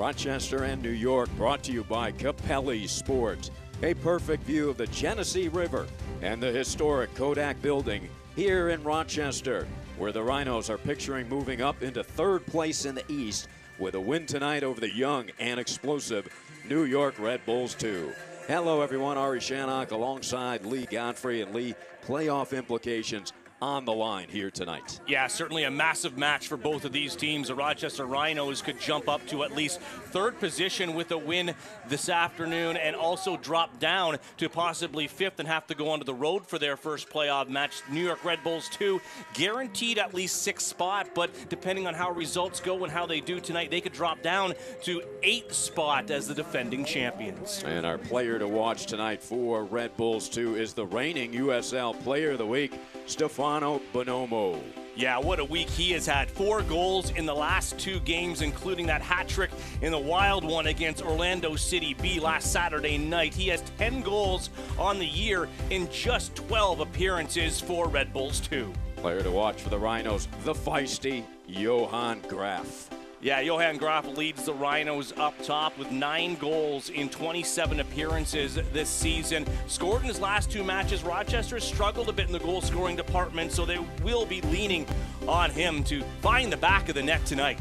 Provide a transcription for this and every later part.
Rochester and New York, brought to you by Capelli Sport. A perfect view of the Genesee River and the historic Kodak Building here in Rochester, where the Rhinos are picturing moving up into third place in the East with a win tonight over the young and explosive New York Red Bulls 2. Hello everyone, Ari Shannock alongside Lee Godfrey, and Lee, playoff implications on the line here tonight. Yeah, certainly a massive match for both of these teams. The Rochester Rhinos could jump up to at least third position with a win this afternoon, and also drop down to possibly fifth and have to go onto the road for their first playoff match. New York Red Bulls 2 guaranteed at least sixth spot, but depending on how results go and how they do tonight, they could drop down to eighth spot as the defending champions. And our player to watch tonight for Red Bulls 2 is the reigning USL Player of the Week, Stefano Bonomo. Yeah, what a week he has had. 4 goals in the last 2 games, including that hat trick in the wild one against Orlando City B last Saturday night. He has 10 goals on the year in just 12 appearances for Red Bulls 2. Player to watch for the Rhinos, the feisty Johan Graf. Yeah, Johan Graf leads the Rhinos up top with 9 goals in 27 appearances this season. Scored in his last 2 matches. Rochester struggled a bit in the goal-scoring department, so they will be leaning on him to find the back of the net tonight.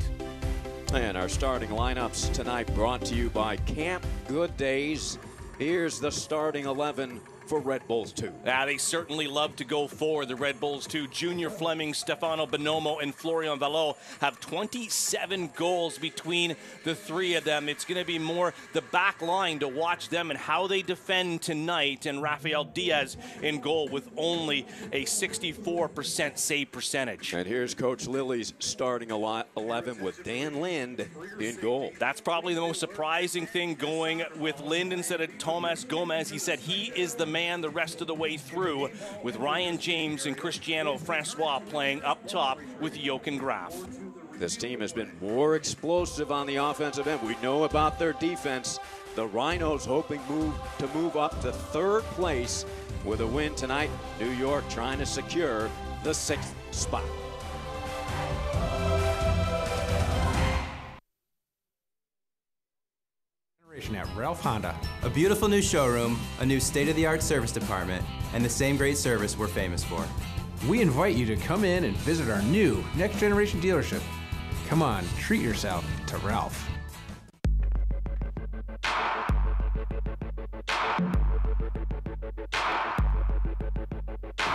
And our starting lineups tonight brought to you by Camp Good Days. Here's the starting 11 for Red Bulls 2. Yeah, they certainly love to go forward, the Red Bulls 2. Junior Fleming, Stefano Bonomo, and Florian Vallot have 27 goals between the 3 of them. It's going to be more the back line to watch them and how they defend tonight. And Rafael Diaz in goal with only a 64% save percentage. And here's Coach Lilly's starting 11 with Dan Lind in goal. That's probably the most surprising thing, going with Lind instead of Tomas Gomez. He said he is the man the rest of the way through, with Ryan James and Cristiano Francois playing up top with Jochen Graf. This team has been more explosive on the offensive end. We know about their defense. The Rhinos hoping to move up to third place with a win tonight. New York trying to secure the 6th spot. At Ralph Honda. A beautiful new showroom, a new state-of-the-art service department, and the same great service we're famous for. We invite you to come in and visit our new next generation dealership. Come on, treat yourself to Ralph.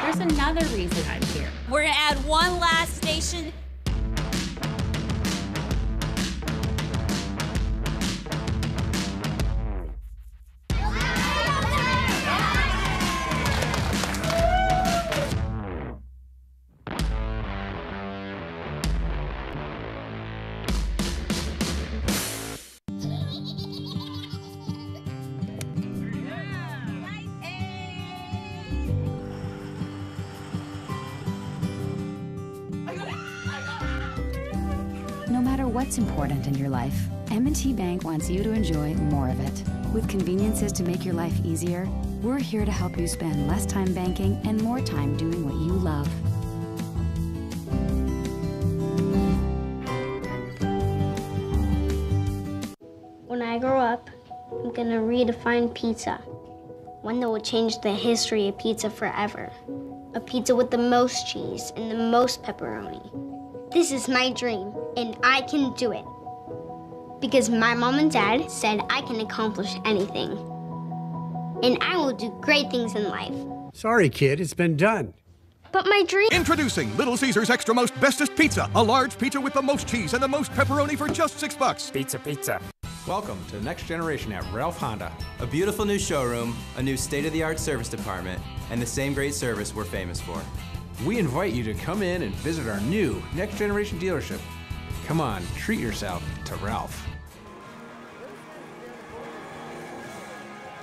There's another reason I'm here. We're gonna add one last station. No matter what's important in your life, M&T Bank wants you to enjoy more of it. With conveniences to make your life easier, we're here to help you spend less time banking and more time doing what you love. When I grow up, I'm gonna redefine pizza. One that will change the history of pizza forever. A pizza with the most cheese and the most pepperoni. This is my dream, and I can do it. Because my mom and dad said I can accomplish anything. And I will do great things in life. Sorry, kid, it's been done. But my dream... Introducing Little Caesars Extra Most Bestest Pizza. A large pizza with the most cheese and the most pepperoni for just $6. Pizza, pizza. Welcome to the next generation at Ralph Honda. A beautiful new showroom, a new state-of-the-art service department, and the same great service we're famous for. We invite you to come in and visit our new next generation dealership. Come on, treat yourself to Ralph.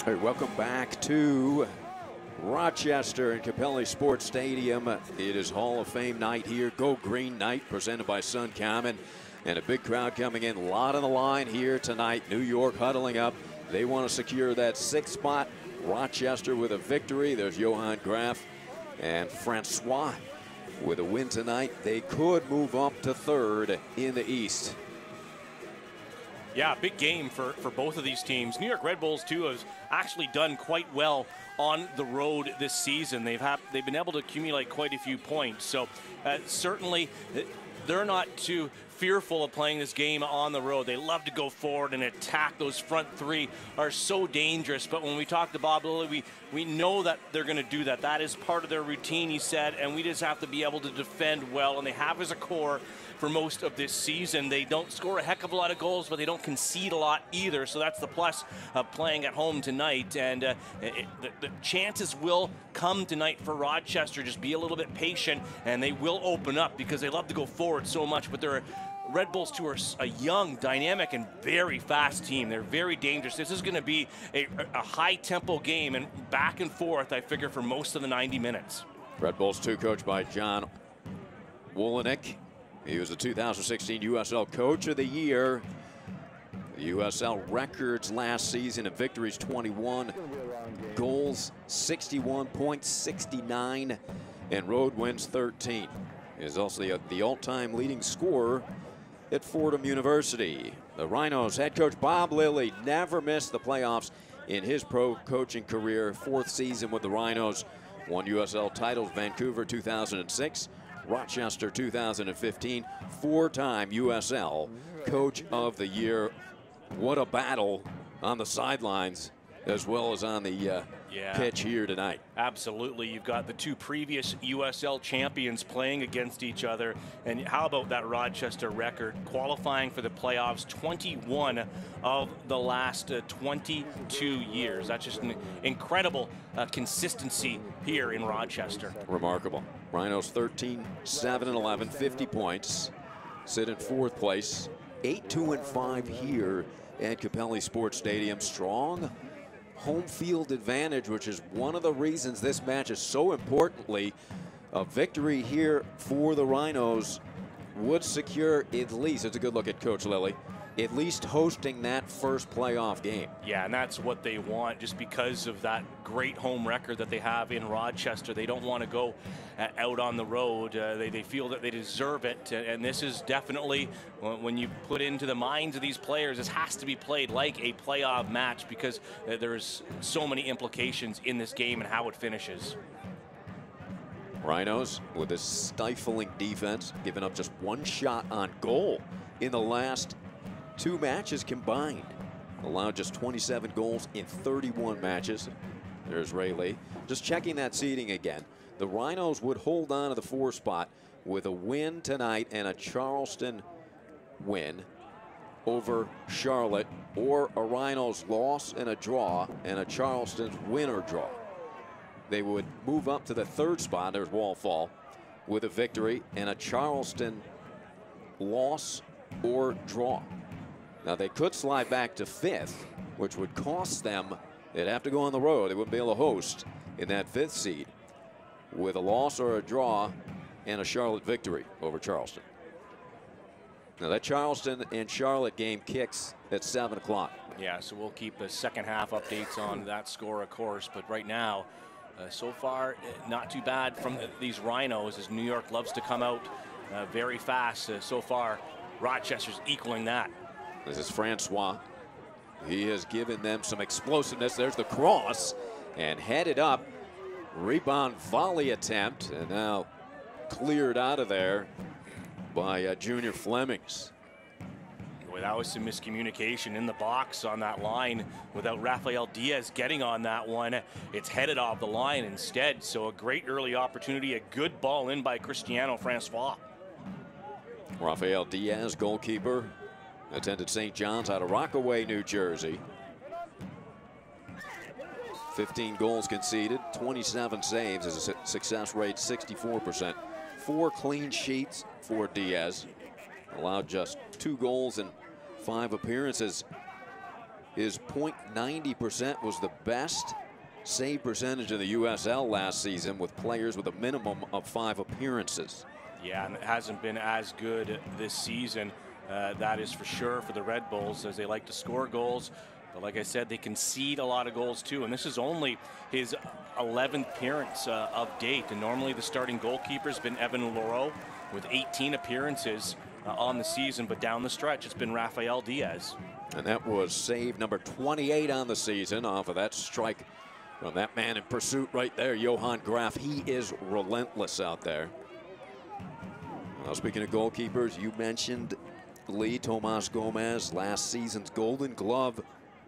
All right, welcome back to Rochester and Capelli Sport Stadium. It is Hall of Fame night here. Go Green night presented by Sun Common. And a big crowd coming in. A lot on the line here tonight. New York huddling up. They want to secure that 6th spot. Rochester with a victory. There's Johan Graf and Francois with a win tonight. They could move up to third in the East. Yeah, big game for both of these teams. New York Red Bulls, too, has actually done quite well on the road this season. They've been able to accumulate quite a few points. So certainly they're not too fearful of playing this game on the road. They love to go forward and attack. Those front three are so dangerous. But when we talk to Bob Lilley, we know that they're going to do that. That is part of their routine, he said, and we just have to be able to defend well. And they have as a core for most of this season. They don't score a heck of a lot of goals, but they don't concede a lot either. So that's the plus of playing at home tonight. And the chances will come tonight for Rochester. Just be a little bit patient, and they will open up because they love to go forward so much. But they're Red Bulls, too, are a young, dynamic, and very fast team. They're very dangerous. This is going to be a high-tempo game, and back and forth, I figure, for most of the 90 minutes. Red Bulls, too, coached by John Wolenick. He was the 2016 USL Coach of the Year. The USL records last season of victories 21, goals 61, points 69, and road wins 13. He is also the all-time leading scorer at Fordham University. The Rhinos head coach Bob Lilley never missed the playoffs in his pro coaching career. 4th season with the Rhinos, won USL titles Vancouver 2006, Rochester 2015, 4-time USL Coach of the Year. What a battle on the sidelines as well as on the pitch here tonight. Absolutely. You've got the two previous USL champions playing against each other. And how about that Rochester record? Qualifying for the playoffs 21 of the last 22 years. That's just an incredible consistency here in Rochester. Remarkable. Rhinos 13, 7, and 11, 50 points. Sit in 4th place. 8-2-5 here at Capelli Sport Stadium. Strong home field advantage, which is one of the reasons this match is so importantly. A victory here for the Rhinos would secure at least, it's a good look at Coach Lilley, at least hosting that first playoff game. Yeah, and that's what they want just because of that great home record that they have in Rochester. They don't want to go out on the road. They feel that they deserve it, and this is definitely, when you put into the minds of these players, this has to be played like a playoff match because there's so many implications in this game and how it finishes. Rhinos with a stifling defense, giving up just 1 shot on goal in the last 2 matches combined. Allowed just 27 goals in 31 matches. There's Rayleigh. Just checking that seeding again. The Rhinos would hold on to the 4 spot with a win tonight and a Charleston win over Charlotte, or a Rhinos loss and a draw and a Charleston's win or draw. They would move up to the 3rd spot. There's Wallfall with a victory and a Charleston loss or draw. Now they could slide back to 5th, which would cost them. They'd have to go on the road. They wouldn't be able to host in that 5th seed with a loss or a draw and a Charlotte victory over Charleston. Now that Charleston and Charlotte game kicks at 7 o'clock. Yeah, so we'll keep the second half updates on that score, of course. But right now, so far, not too bad from these Rhinos, as New York loves to come out very fast. So far, Rochester's equaling that. This is Francois. He has given them some explosiveness. There's the cross and headed up. Rebound volley attempt, and now cleared out of there by Junior Flemings. Well, that was some miscommunication in the box on that line without Rafael Diaz getting on that one. It's headed off the line instead, so a great early opportunity, a good ball in by Cristiano Francois. Rafael Diaz, goalkeeper, attended St. John's out of Rockaway, New Jersey. 15 goals conceded, 27 saves, as a success rate 64%. 4 clean sheets for Diaz. Allowed just 2 goals in 5 appearances. His .90% was the best save percentage in the USL last season, with players with a minimum of 5 appearances. Yeah, and it hasn't been as good this season. That is for sure for the Red Bulls, as they like to score goals. But like I said, they concede a lot of goals too. And this is only his 11th appearance of date. And normally the starting goalkeeper has been Evan Leroux with 18 appearances on the season, but down the stretch, it's been Rafael Diaz. And that was save number 28 on the season off of that strike from that man in pursuit right there, Johan Graf. He is relentless out there. Well, speaking of goalkeepers, you mentioned Lee Tomas Gomez, last season's Golden Glove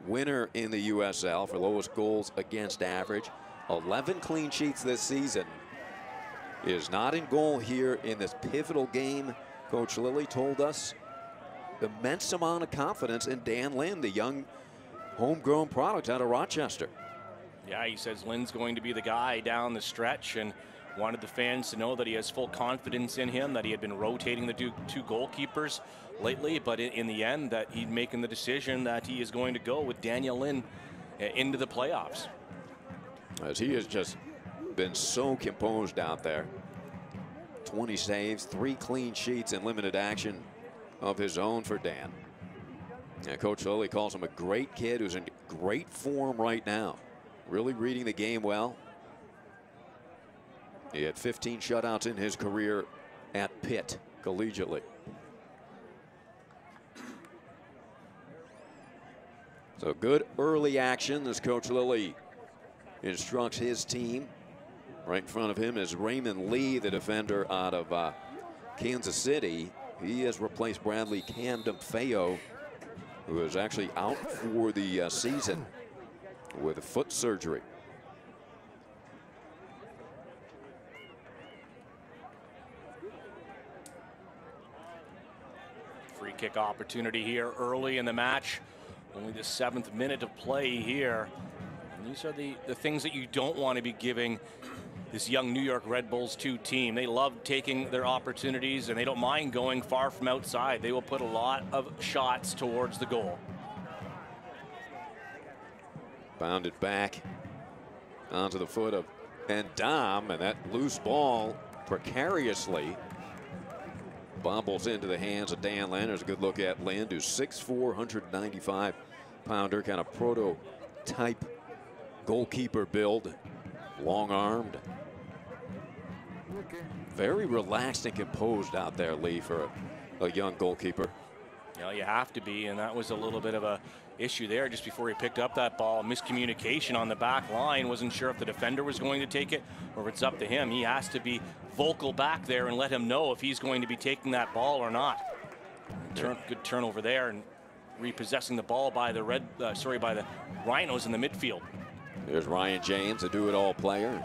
winner in the USL for lowest goals against average. 11 clean sheets this season. Is not in goal here in this pivotal game. Coach Lilly told us immense amount of confidence in Dan Lynn, the young homegrown product out of Rochester. Yeah, he says Lynn's going to be the guy down the stretch, and wanted the fans to know that he has full confidence in him, that he had been rotating the two goalkeepers lately, but in the end that he's making the decision that he is going to go with Daniel Lynn into the playoffs. As he has just been so composed out there. 20 saves, 3 clean sheets, and limited action of his own for Dan. And Coach Lilly calls him a great kid who's in great form right now. Really reading the game well. He had 15 shutouts in his career at Pitt collegiately. So good early action as Coach Lilly instructs his team. Right in front of him is Raymond Lee, the defender out of Kansas City. He has replaced Bradley Camden-Feo, who is actually out for the season with a foot surgery. Free kick opportunity here early in the match. Only the 7th minute of play here. And these are the things that you don't want to be giving this young New York Red Bulls 2 team. They love taking their opportunities, and they don't mind going far from outside. They will put a lot of shots towards the goal. Bounded back onto the foot of Endam, and that loose ball precariously bobbles into the hands of Dan Lynn. There's a good look at Lynn, who's 6'4", 195-pounder, kind of prototype goalkeeper build, long-armed. Very relaxed and composed out there, Lee, for a young goalkeeper. You know, you have to be, and that was a little bit of a issue there just before he picked up that ball. Miscommunication on the back line. Wasn't sure if the defender was going to take it or if it's up to him. He has to be vocal back there and let him know if he's going to be taking that ball or not. Good turnover there, and repossessing the ball by the by the Rhinos in the midfield. There's Ryan James, a do-it-all player.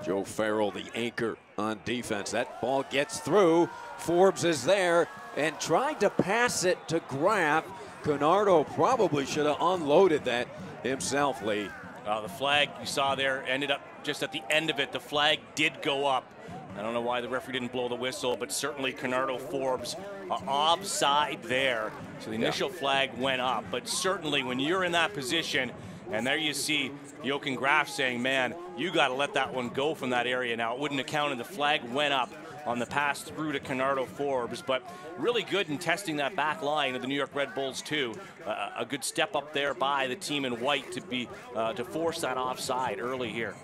Joe Farrell, the anchor on defense. That ball gets through. Forbes is there and tried to pass it to Graf. Canardo probably should have unloaded that himself, Lee. The flag you saw there ended up just at the end of it. The flag did go up. I don't know why the referee didn't blow the whistle, but certainly Canardo Forbes offside there. So the initial flag went up, but certainly when you're in that position, and there you see Jochen Graf saying, man, you got to let that one go from that area now. It wouldn't have counted. The flag went up on the pass through to Canardo Forbes, but really good in testing that back line of the New York Red Bulls too. A good step up there by the team in white to force that offside early here.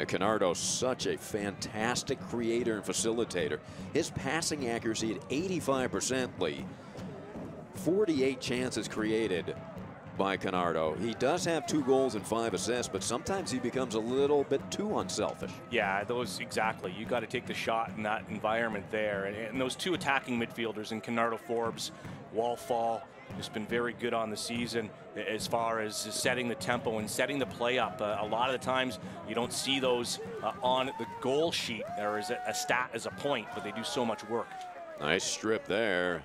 Canardo's such a fantastic creator and facilitator. His passing accuracy at 85%, Lee. 48 chances created by Canardo. He does have 2 goals and 5 assists, but sometimes he becomes a little bit too unselfish. Yeah, those exactly. You got to take the shot in that environment there. And those 2 attacking midfielders in Canardo Forbes, Wallfall, just been very good on the season as far as setting the tempo and setting the play up. A lot of the times you don't see those on the goal sheet or as a stat, as a point, but they do so much work. Nice strip there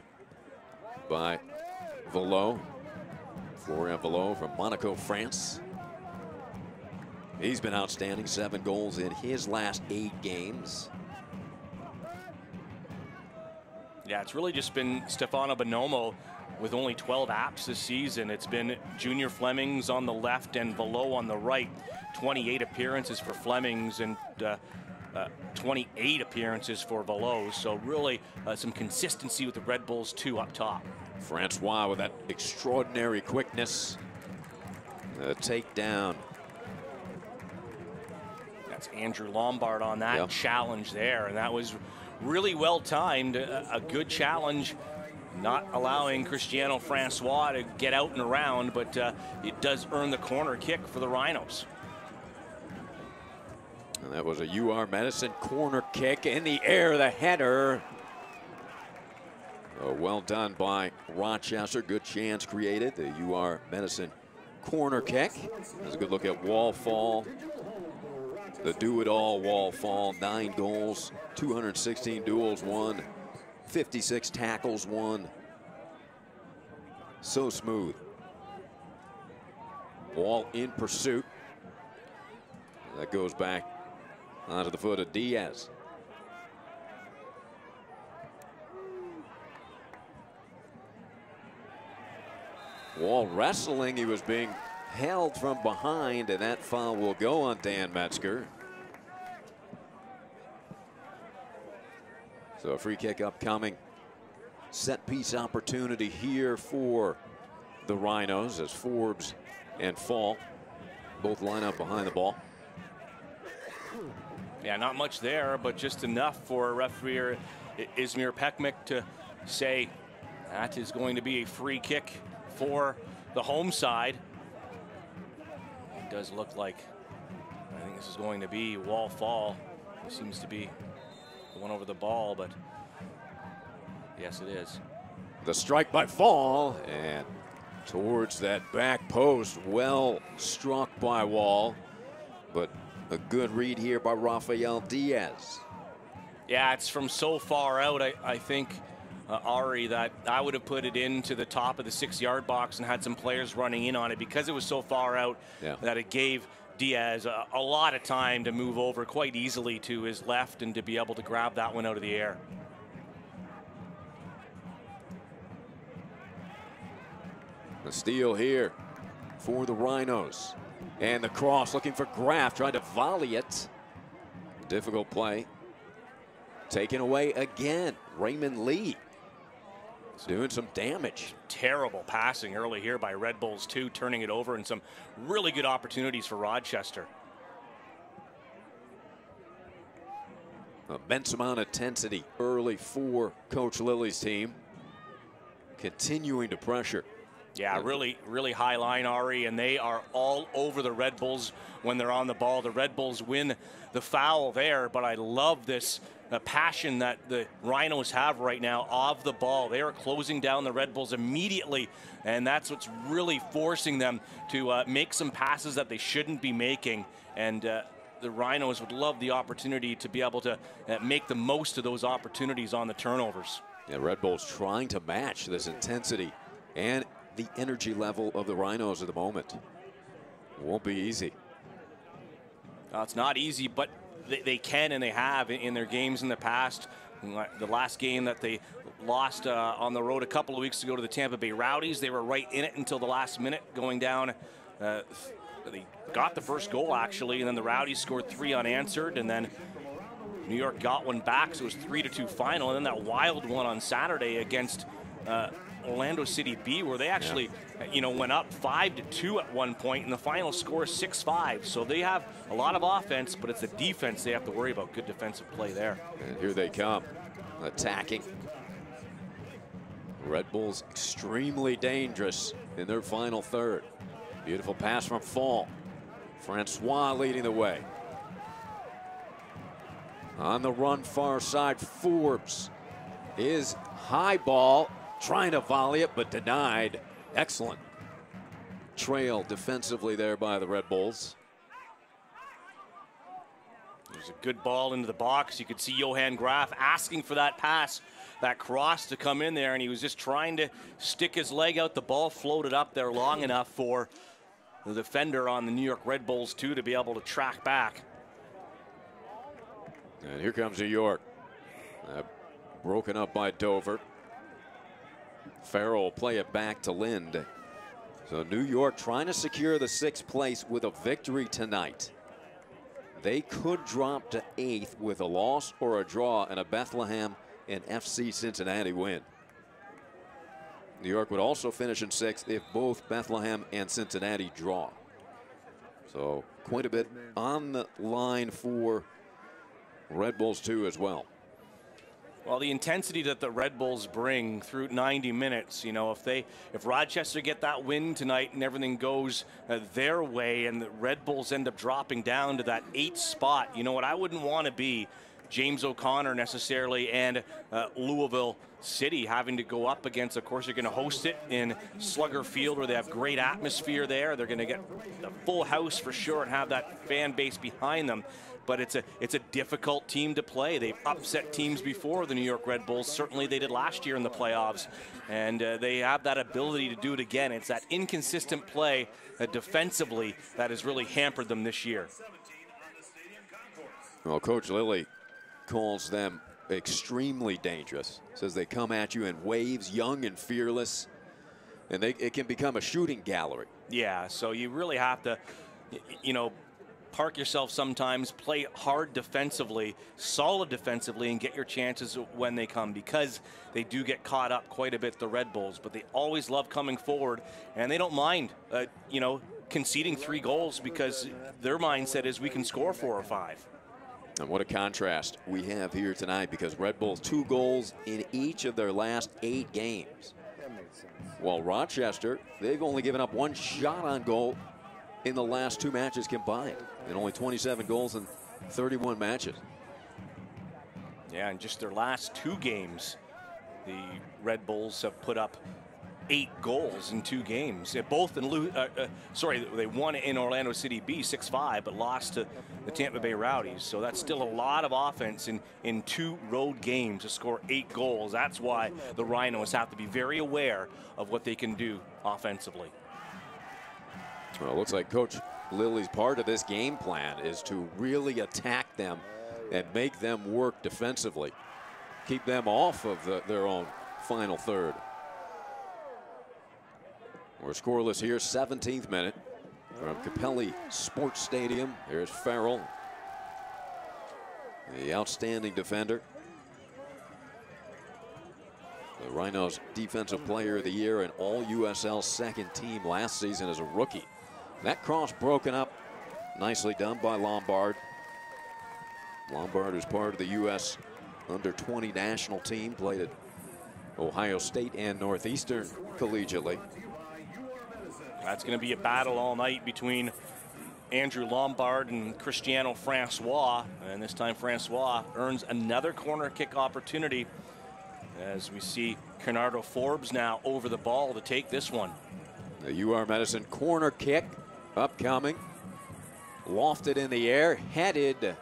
by Velo. Florian Velo from Monaco, France. He's been outstanding, 7 goals in his last 8 games. Yeah, it's really just been Stefano Bonomo with only 12 apps this season. It's been Junior Flemings on the left and Velo on the right. 28 appearances for Flemings and 28 appearances for Velo. So really some consistency with the Red Bulls 2 up top. Francois with that extraordinary quickness. The takedown. That's Andrew Lombard on that challenge there, and that was really well timed, a good challenge, not allowing Cristiano Francois to get out and around, but it does earn the corner kick for the Rhinos. And that was a UR Medicine corner kick in the air, the header. Oh, well done by Rochester. Good chance created. The UR Medicine corner kick. That's a good look at wall fall. The do-it-all wall fall. 9 goals, 216 duels won, 56 tackles won. So smooth. Wall in pursuit. That goes back onto the foot of Diaz. Wall wrestling, he was being held from behind, and that foul will go on Dan Metzger. So a free kick upcoming. Set piece opportunity here for the Rhinos as Forbes and Fall both line up behind the ball. Yeah, not much there, but just enough for referee Izmir Pekmik to say that is going to be a free kick for the home side. It does look like, I think this is going to be wall fall. It seems to be the one over the ball, but yes, it is. The strike by Fall, and towards that back post, well struck by Wall, but a good read here by Rafael Diaz. Yeah, it's from so far out, I think, Ari, that I would have put it into the top of the 6-yard box and had some players running in on it because it was so far out that it gave Diaz a lot of time to move over quite easily to his left and to be able to grab that one out of the air. The steal here for the Rhinos. And the cross looking for Graff, tried to volley it. Difficult play. Taken away again. Raymond Lee doing some damage. Terrible passing early here by Red Bulls too, turning it over, and some really good opportunities for Rochester. Immense amount of intensity early for Coach Lilly's team. Continuing to pressure. Yeah, really high line, Ari, and they are all over the Red Bulls when they're on the ball. The Red Bulls win the foul there, but I love this passion that the Rhinos have right now of the ball. They are closing down the Red Bulls immediately, and that's what's really forcing them to make some passes that they shouldn't be making. And the Rhinos would love the opportunity to be able to make the most of those opportunities on the turnovers. Yeah, Red Bulls trying to match this intensity and the energy level of the Rhinos at the moment. It won't be easy. It's not easy, but they can and they have in their games in the past. The last game that they lost on the road a couple of weeks ago to the Tampa Bay Rowdies, they were right in it until the last minute, going down. They got the first goal, actually, and then the Rowdies scored 3 unanswered, and then New York got one back, so it was 3-2 final. And then that wild one on Saturday against Orlando City B, where they actually, went up 5-2 at one point, and the final score 6-5. So they have a lot of offense, but it's the defense they have to worry about. Good defensive play there. And here they come, attacking. Red Bulls extremely dangerous in their final third. Beautiful pass from Fall. Francois leading the way. On the run far side, Forbes is high ball, trying to volley it, but denied. Excellent trail defensively there by the Red Bulls. There's a good ball into the box. You could see Johan Graff asking for that pass, that cross to come in there, and he was just trying to stick his leg out. The ball floated up there long enough for the defender on the New York Red Bulls too to be able to track back. And here comes New York. Broken up by Dover. Farrell will play it back to Lind. So New York trying to secure the 6th place with a victory tonight. They could drop to 8th with a loss or a draw and a Bethlehem and FC Cincinnati win. New York would also finish in 6th if both Bethlehem and Cincinnati draw. So quite a bit on the line for Red Bulls too as well. Well, the intensity that the Red Bulls bring through 90 minutes, you know, if Rochester get that win tonight and everything goes their way and the Red Bulls end up dropping down to that 8th spot, you know what, I wouldn't want to be James O'Connor necessarily and Louisville City having to go up against. Of course, you're going to host it in Slugger Field where they have great atmosphere there. They're going to get a full house for sure and have that fan base behind them. But it's a difficult team to play. They've upset teams before, the New York Red Bulls. Certainly they did last year in the playoffs. And they have that ability to do it again. It's that inconsistent play defensively that has really hampered them this year. Well, Coach Lilly calls them extremely dangerous. Says they come at you in waves, young and fearless. And it can become a shooting gallery. Yeah, so you really have to, you know, park yourself sometimes, play hard defensively, solid defensively, and get your chances when they come, because they do get caught up quite a bit, the Red Bulls, but they always love coming forward, and they don't mind, you know, conceding 3 goals because their mindset is we can score 4 or 5. And what a contrast we have here tonight, because Red Bulls 2 goals in each of their last 8 games. While Rochester, they've only given up 1 shot on goal in the last 2 matches combined, and only 27 goals in 31 matches. Yeah, in just their last 2 games, the Red Bulls have put up 8 goals in 2 games. Both in they won in Orlando City B 6-5, but lost to the Tampa Bay Rowdies. So that's still a lot of offense in 2 road games to score 8 goals. That's why the Rhinos have to be very aware of what they can do offensively. Well, it looks like Coach Lilly's part of this game plan is to really attack them and make them work defensively. Keep them off of their own final third. We're scoreless here, 17th minute from Capelli Sport Stadium. There's Farrell, the outstanding defender. The Rhinos Defensive Player of the Year and all USL second team last season as a rookie. That cross broken up, nicely done by Lombard. Lombard is part of the U.S. under-20 national team, played at Ohio State and Northeastern collegiately. That's going to be a battle all night between Andrew Lombard and Cristiano Francois. And this time Francois earns another corner kick opportunity as we see Bernardo Forbes now over the ball to take this one. The UR Medicine corner kick upcoming. Lofted in the air, headed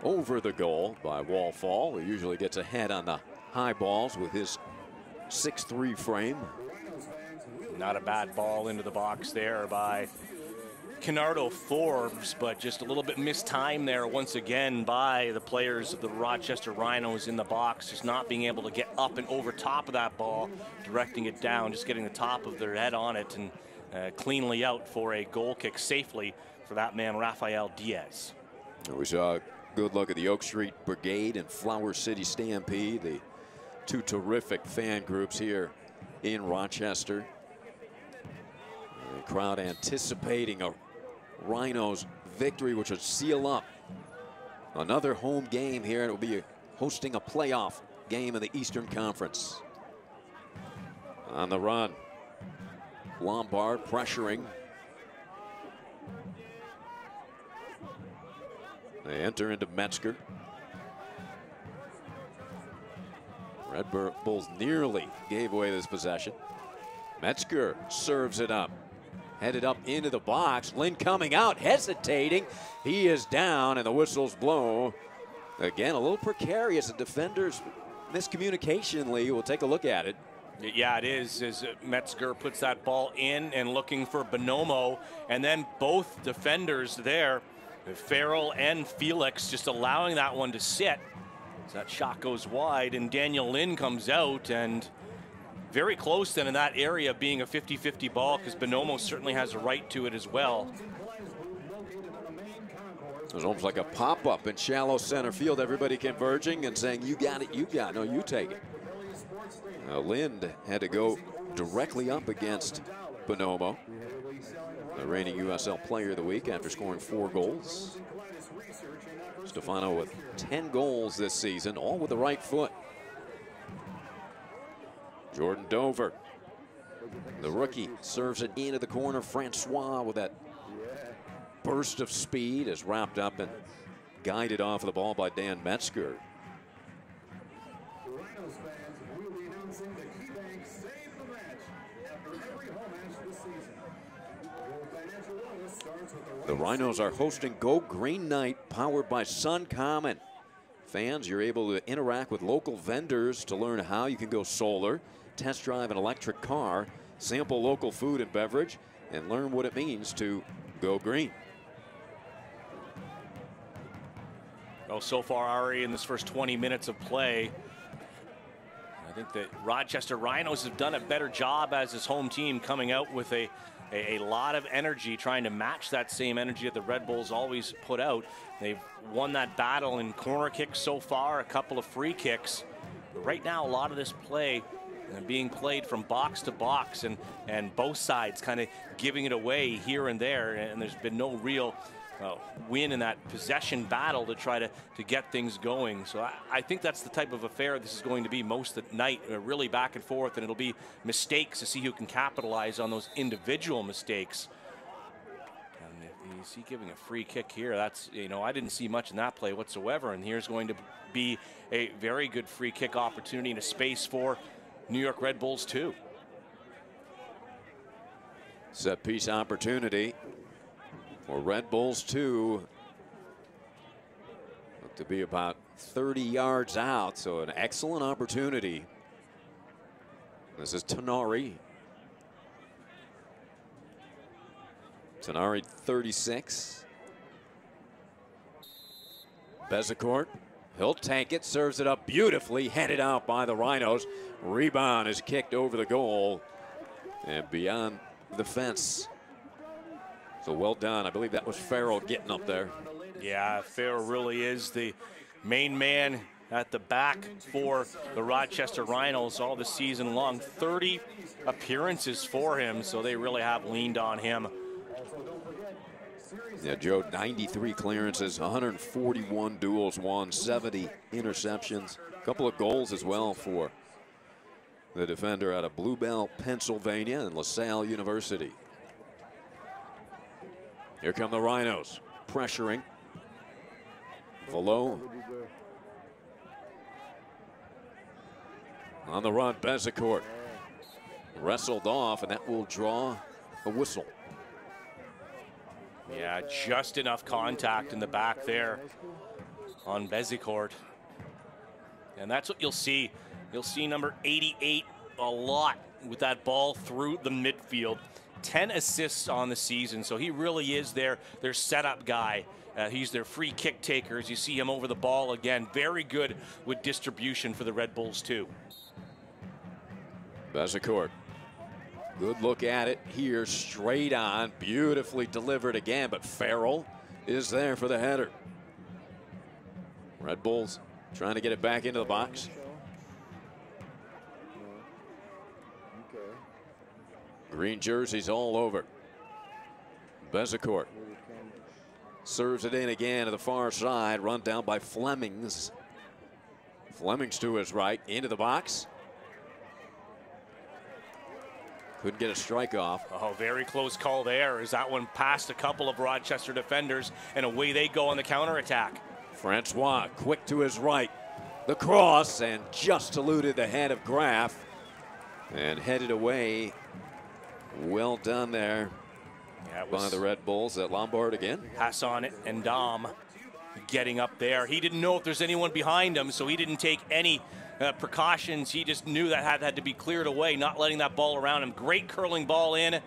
over the goal by Wallfall, who usually gets ahead on the high balls with his 6'3" frame. Not a bad ball into the box there by Bernardo Forbes, but just a little bit mistimed there once again by the players of the Rochester Rhinos in the box, just not being able to get up and over top of that ball, directing it down, just getting the top of their head on it and cleanly out for a goal kick safely for that man, Rafael Diaz. We saw a good look at the Oak Street Brigade and Flower City Stampede, the 2 terrific fan groups here in Rochester. The crowd anticipating a Rhinos victory, which would seal up another home game here. It will be hosting a playoff game in the Eastern Conference. On the run, Lombard pressuring. They enter into Metzger. Red Bulls nearly gave away this possession. Metzger serves it up. Headed up into the box. Lynn coming out, hesitating. He is down, and the whistle's blown. Again, a little precarious. The defenders miscommunication, Lee. We'll take a look at it. Yeah, it is, as Metzger puts that ball in and looking for Bonomo, and then both defenders there, Farrell and Felix, just allowing that one to sit. So that shot goes wide, and Daniel Lynn comes out, and very close then in that area being a 50-50 ball, because Bonomo certainly has a right to it as well. It was almost like a pop-up in shallow center field, everybody converging and saying, you got it, you got it. No, you take it. Lind had to go directly up against Bonomo, the reigning USL Player of the Week, after scoring 4 goals. Stefano with 10 goals this season, all with the right foot. Jordan Dover, the rookie, serves it into the corner. Francois with that burst of speed is wrapped up and guided off of the ball by Dan Metzger. The Rhinos are hosting Go Green Night, powered by Suncommon. Fans, you're able to interact with local vendors to learn how you can go solar, test drive an electric car, sample local food and beverage, and learn what it means to go green. Well, so far, Ari, in this first 20 minutes of play, I think that Rochester Rhinos have done a better job as his home team, coming out with a lot of energy, trying to match that same energy that the Red Bulls always put out. They've won that battle in corner kicks so far, a couple of free kicks. But right now, a lot of this play being played from box to box, and both sides kind of giving it away here and there, and there's been no real win in that possession battle to try to get things going. So I think that's the type of affair this is going to be most of the night, really back and forth, and it'll be mistakes to see who can capitalize on those individual mistakes. And if you see giving a free kick here, that's, you know, I didn't see much in that play whatsoever, and here's going to be a very good free kick opportunity in a space for New York Red Bulls too. Set piece opportunity for Red Bulls 2. Look to be about 30 yards out, so an excellent opportunity. This is Tenari. Tenari, 36. Bezecourt, he'll tank it, serves it up beautifully, headed out by the Rhinos. Rebound is kicked over the goal and beyond the fence. So well done. I believe that was Farrell getting up there. Yeah, Farrell really is the main man at the back for the Rochester Rhinos all the season long. 30 appearances for him, so they really have leaned on him. Yeah, Joe, 93 clearances, 141 duels won, 70 interceptions, a couple of goals as well for the defender out of Bluebell, Pennsylvania, and LaSalle University. Here come the Rhinos, pressuring. Valo on the run, Bezecourt wrestled off, and that will draw a whistle. Yeah, just enough contact in the back there on Bezecourt. And that's what you'll see. You'll see number 88 a lot with that ball through the midfield. 10 assists on the season, so he really is their setup guy. He's their free kick taker, as you see him over the ball again. Very good with distribution for the Red Bulls too. Bezecourt, good look at it here, straight on, beautifully delivered again, but Farrell is there for the header. Red Bulls trying to get it back into the box. Green jerseys all over. Bezecourt serves it in again to the far side, run down by Flemings. Flemings to his right, into the box. Couldn't get a strike off. Oh, very close call there, as that one passed a couple of Rochester defenders, and away they go on the counterattack. Francois quick to his right. The cross, and just eluded the head of Graff and headed away. Well done there by the Red Bulls. At Lombard again. Hassan and Dom getting up there. He didn't know if there's anyone behind him, so he didn't take any precautions. He just knew that had to be cleared away, not letting that ball around him. Great curling ball in,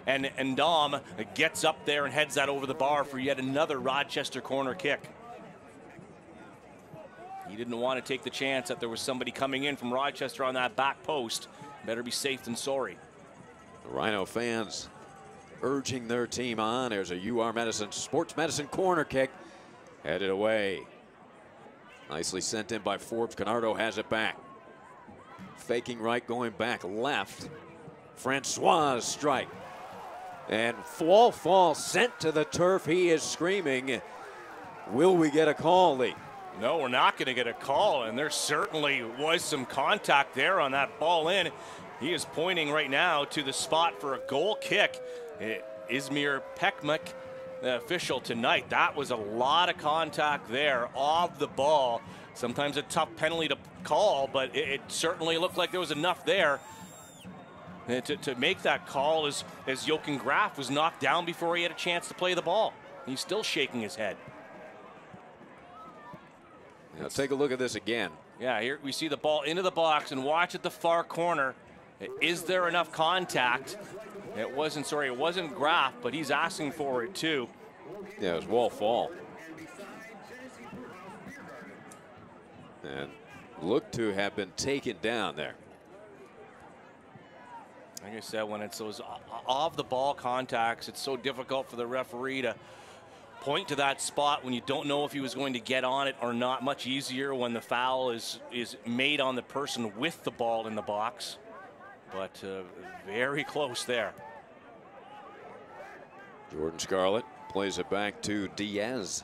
and Dom gets up there and heads that over the bar for yet another Rochester corner kick. He didn't want to take the chance that there was somebody coming in from Rochester on that back post. Better be safe than sorry. The Rhino fans urging their team on. There's a UR Medicine Sports Medicine corner kick headed away. Nicely sent in by Forbes. Canardo has it back. Faking right, going back left. Francois strike. And fall sent to the turf. He is screaming. Will we get a call, Lee? No, we're not going to get a call, and there certainly was some contact there on that ball in. He is pointing right now to the spot for a goal kick. Izmir Pekmek, the official tonight. That was a lot of contact there of the ball. Sometimes a tough penalty to call, but it certainly looked like there was enough there to make that call as Jochen Graf was knocked down before he had a chance to play the ball. He's still shaking his head. Now take a look at this again. Yeah, here we see the ball into the box, and watch at the far corner. Is there enough contact? It wasn't Graf, but he's asking for it too. Yeah, it was wall fall. And looked to have been taken down there. Like I said, when it's those off the ball contacts, it's so difficult for the referee to point to that spot when you don't know if he was going to get on it or not. Much easier when the foul is made on the person with the ball in the box. But very close there. Jordan Scarlett plays it back to Diaz.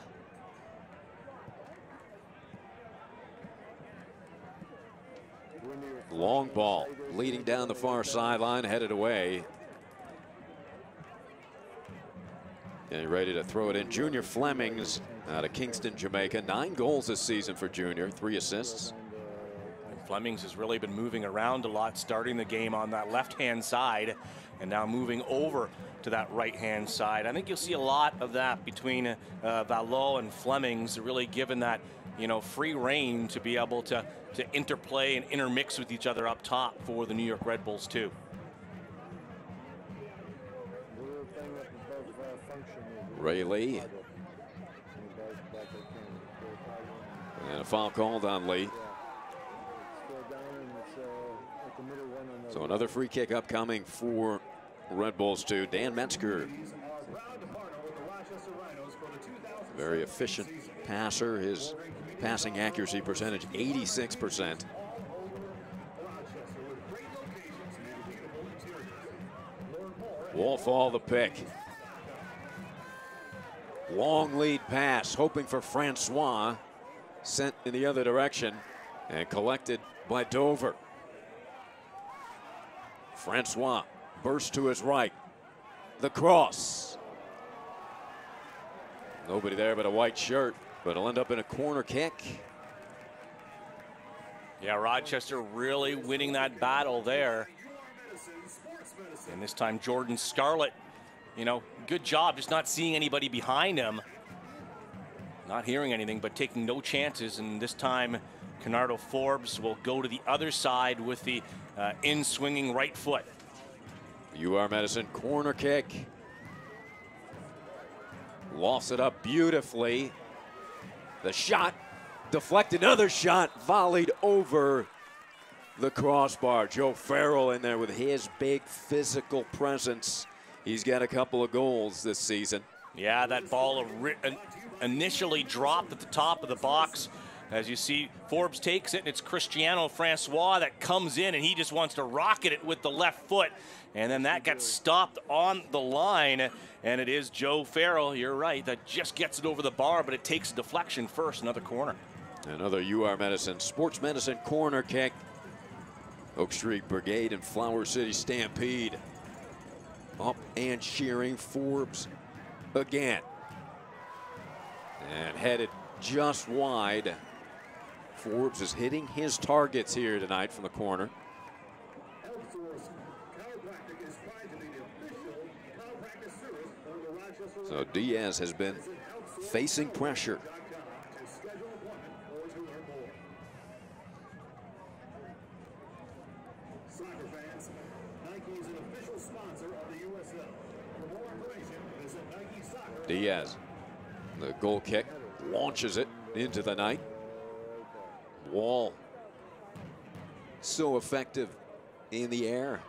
Long ball leading down the far sideline, headed away. And ready to throw it in. Junior Flemings out of Kingston, Jamaica. 9 goals this season for Junior, 3 assists. And Flemings has really been moving around a lot, starting the game on that left-hand side and now moving over to that right-hand side. I think you'll see a lot of that between Vallot and Flemings, really given that, free reign to be able to interplay and intermix with each other up top for the New York Red Bulls too. Ray Lee. And a foul called on Lee. So another free kick upcoming for Red Bulls too. Dan Metzger. Very efficient passer. His passing accuracy percentage 86%. Wolfall the pick. Long lead pass, hoping for Francois. Sent in the other direction and collected by Dover. Francois burst to his right. The cross. Nobody there but a white shirt, but it'll end up in a corner kick. Yeah, Rochester really winning that battle there. And this time Jordan Scarlett, good job just not seeing anybody behind him. Not hearing anything, but taking no chances. And this time, Canardo Forbes will go to the other side with the in-swinging right foot. UR Medicine corner kick. Lofts it up beautifully. The shot deflected, another shot volleyed over the crossbar. Joe Farrell in there with his big physical presence. He's got a couple of goals this season. Yeah, that ball initially dropped at the top of the box. As you see, Forbes takes it, and it's Cristiano Francois that comes in, and he just wants to rocket it with the left foot. And then that gets stopped on the line, and it is Joe Farrell, you're right, that just gets it over the bar, but it takes a deflection first, another corner. Another UR Medicine Sports Medicine corner kick. Oak Street Brigade and Flower City Stampede. Up and cheering Forbes again. And headed just wide. Forbes is hitting his targets here tonight from the corner. So Diaz has been facing pressure. Diaz, the goal kick, launches it into the night. Wall, so effective in the air.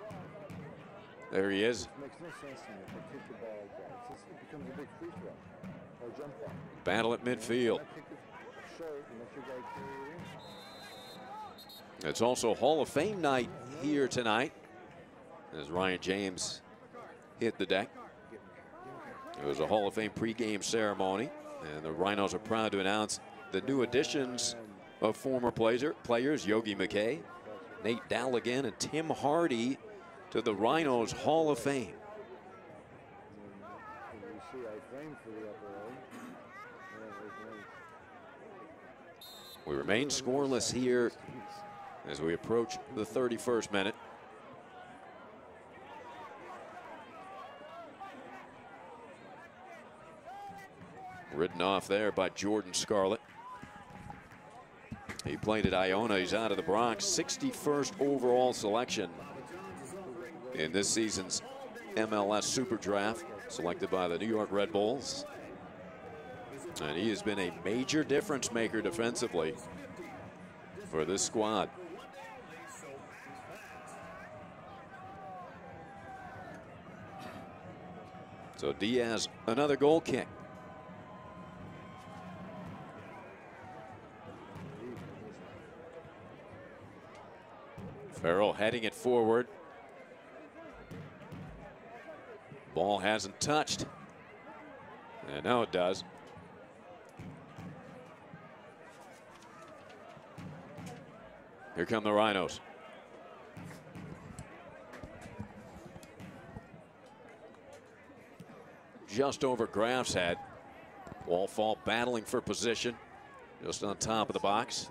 There he is. Battle at midfield. It's also Hall of Fame night here tonight as Ryan James hit the deck. It was a Hall of Fame pregame ceremony, and the Rhinos are proud to announce the new additions of former players Yogi McKay, Nate Daligan, and Tim Hardy to the Rhinos Hall of Fame. We remain scoreless here as we approach the 31st minute. Ridden off there by Jordan Scarlett. He played at Iona. He's out of the Bronx. 61st overall selection in this season's MLS Super Draft, selected by the New York Red Bulls. And he has been a major difference maker defensively for this squad. So Diaz, another goal kick. Farrell heading it forward. Ball hasn't touched. And now it does. Here come the Rhinos. Just over Graf's head. Wallfall battling for position. Just on top of the box.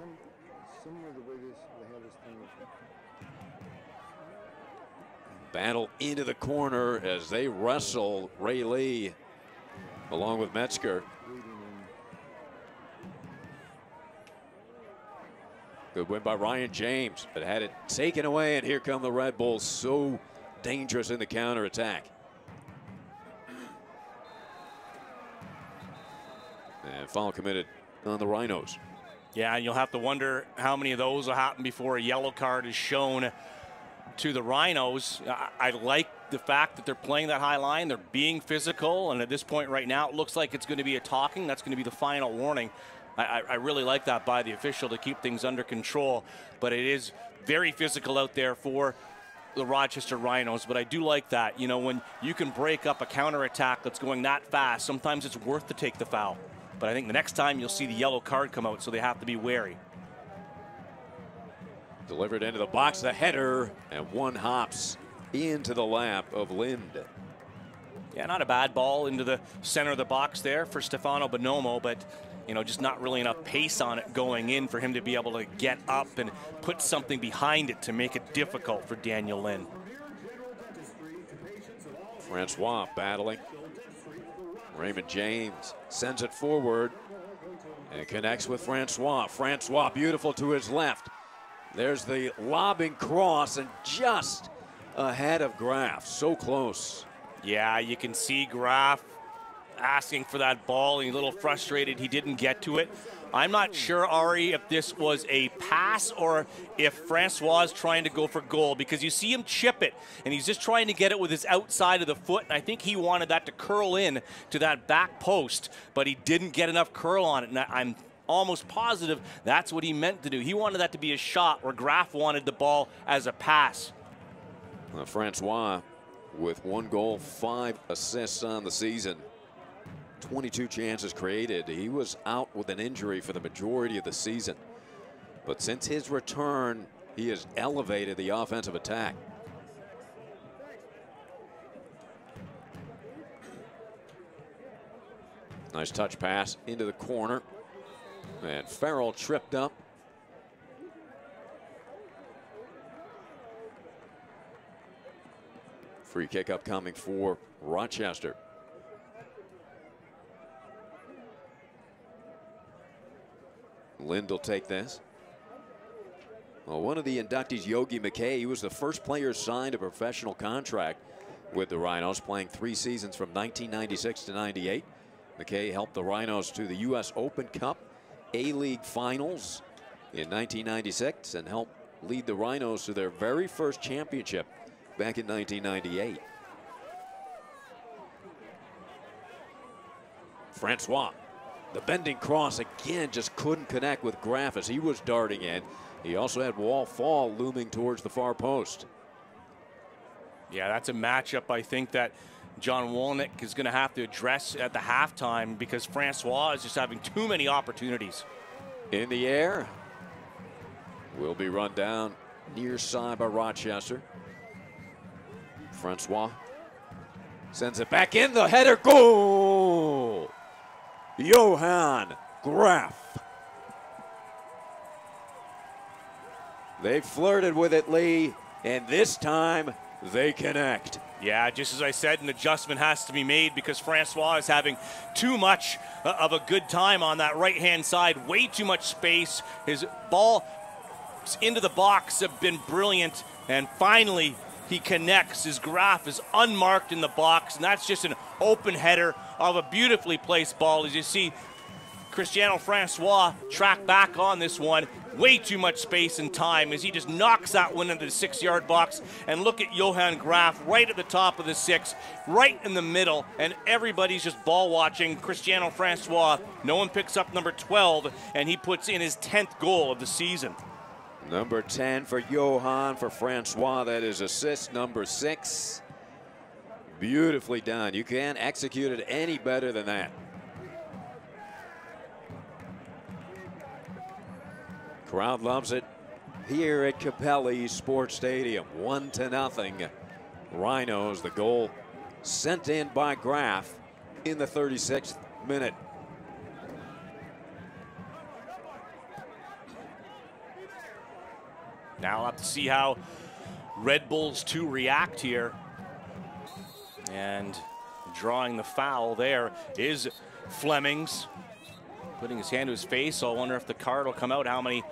Battle into the corner as they wrestle Ray Lee along with Metzger. Good win by Ryan James, but had it taken away, and here come the Red Bulls, so dangerous in the counterattack. And foul committed on the Rhinos. Yeah, and you'll have to wonder how many of those will happen before a yellow card is shown to the Rhinos. I like the fact that they're playing that high line. They're being physical, and at this point right now, it looks like it's going to be a talking. That's going to be the final warning. I really like that by the official to keep things under control, but it is very physical out there for the Rochester Rhinos. But I do like that. You know, when you can break up a counterattack that's going that fast, sometimes it's worth to take the foul. But I think the next time you'll see the yellow card come out, so they have to be wary. Delivered into the box, the header, and one hops into the lap of Lind. Yeah, not a bad ball into the center of the box there for Stefano Bonomo, but you know, just not really enough pace on it going in for him to be able to get up and put something behind it to make it difficult for Daniel Lind. Francois battling. Raymond James sends it forward and connects with Francois. Francois beautiful to his left. There's the lobbing cross and just ahead of Graf. So close. Yeah, you can see Graf asking for that ball. He's a little frustrated he didn't get to it. I'm not sure, Ari, if this was a pass or if Francois is trying to go for goal, because you see him chip it, and he's just trying to get it with his outside of the foot, and I think he wanted that to curl in to that back post, but he didn't get enough curl on it, and I'm almost positive that's what he meant to do. He wanted that to be a shot where Graf wanted the ball as a pass. Francois with 1 goal, 5 assists on the season. 22 chances created. He was out with an injury for the majority of the season. But since his return, he has elevated the offensive attack. Nice touch pass into the corner. And Farrell tripped up. Free kick upcoming for Rochester. Lind will take this. Well, one of the inductees, Yogi McKay, he was the first player signed a professional contract with the Rhinos, playing 3 seasons from 1996 to 98. McKay helped the Rhinos to the U.S. Open Cup A-League Finals in 1996 and helped lead the Rhinos to their very first championship back in 1998. Francois. The bending cross again just couldn't connect with Graf as he was darting in. He also had Wall-Fall looming towards the far post. Yeah, that's a matchup I think that John Wolnick is going to have to address at the halftime, because Francois is just having too many opportunities. In the air. Will be run down near side by Rochester. Francois sends it back in. The header, goal! Johan Graf. They flirted with it, Lee, and this time they connect. Yeah, just as I said, an adjustment has to be made because Francois is having too much of a good time on that right-hand side. Way too much space. His ball into the box have been brilliant, and finally he connects. His Graf is unmarked in the box, and that's just an open header of a beautifully placed ball. As you see, Cristiano Francois track back on this one. Way too much space and time as he just knocks that one into the 6-yard box. And look at Johan Graf right at the top of the 6, right in the middle, and everybody's just ball watching Cristiano Francois. No one picks up number 12, and he puts in his 10th goal of the season. Number 10 for Johan, for Francois. That is assist number 6. Beautifully done. You can't execute it any better than that. Crowd loves it here at Capelli Sport Stadium. 1-0. Rhinos. The goal sent in by Graf in the 36th minute. Now I'll have to see how Red Bulls 2 react here. And drawing the foul there is Flemings. Putting his hand to his face, so I wonder if the card will come out. How many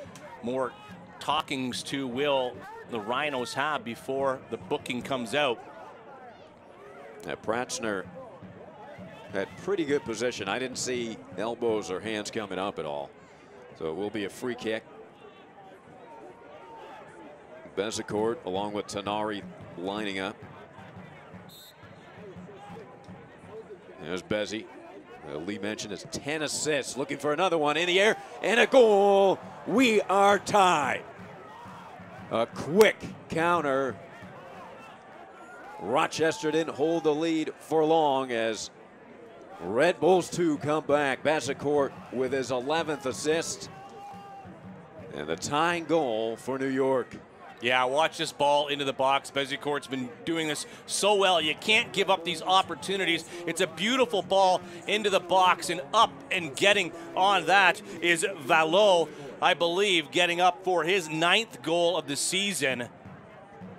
more talkings to will the Rhinos have before the booking comes out? Pratzner had pretty good position. I didn't see elbows or hands coming up at all. So it will be a free kick. Bezecourt along with Tanari lining up. There's Bezzy. Lee mentioned his 10 assists. Looking for another one in the air and a goal. We are tied. A quick counter. Rochester didn't hold the lead for long as Red Bulls 2 come back. Bezecourt with his 11th assist. And the tying goal for New York. Yeah, watch this ball into the box. Bezecourt's been doing this so well. You can't give up these opportunities. It's a beautiful ball into the box, and up and getting on that is Vallot, I believe, getting up for his 9th goal of the season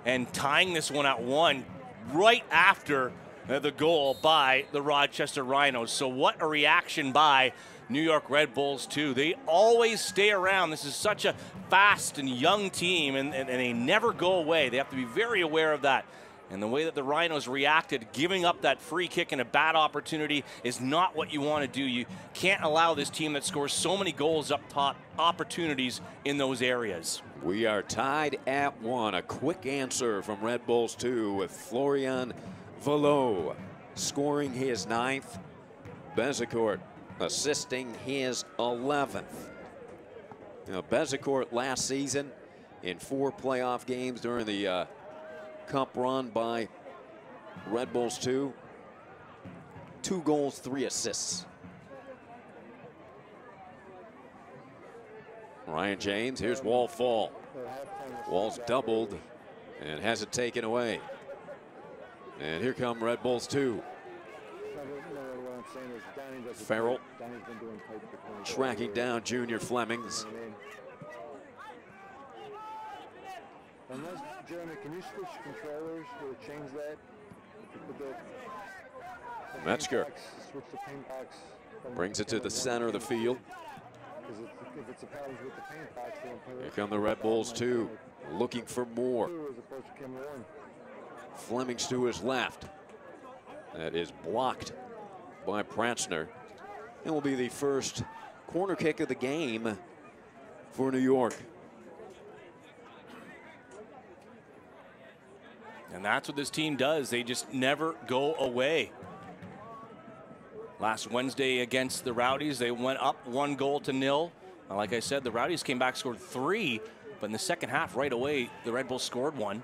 and tying this one at 1 right after the goal by the Rochester Rhinos. So what a reaction by New York Red Bulls 2. They always stay around. This is such a fast and young team, and they never go away. They have to be very aware of that. And the way that the Rhinos reacted, giving up that free kick and a bad opportunity, is not what you want to do. You can't allow this team that scores so many goals up top opportunities in those areas. We are tied at 1. A quick answer from Red Bulls 2 with Florian Vallot scoring his 9th. Bezecourt assisting his 11th. Now, Bezecourt last season in 4 playoff games during the cup run by Red Bulls 2. 2 goals, 3 assists. Ryan James, here's Wall fall. Wall's doubled and has it taken away. And here come Red Bulls 2. Farrell tracking down Junior Flemings. Jeremy, can you switch controllers or change that? Metzger brings it to the center of the field. Here come the Red Bulls 2, looking for more. Flemings to his left. That is blocked by Pratzner. It will be the first corner kick of the game for New York. And that's what this team does. They just never go away. Last Wednesday against the Rowdies, they went up 1-0. Like I said, the Rowdies came back, scored 3, but in the second half right away, the Red Bulls scored 1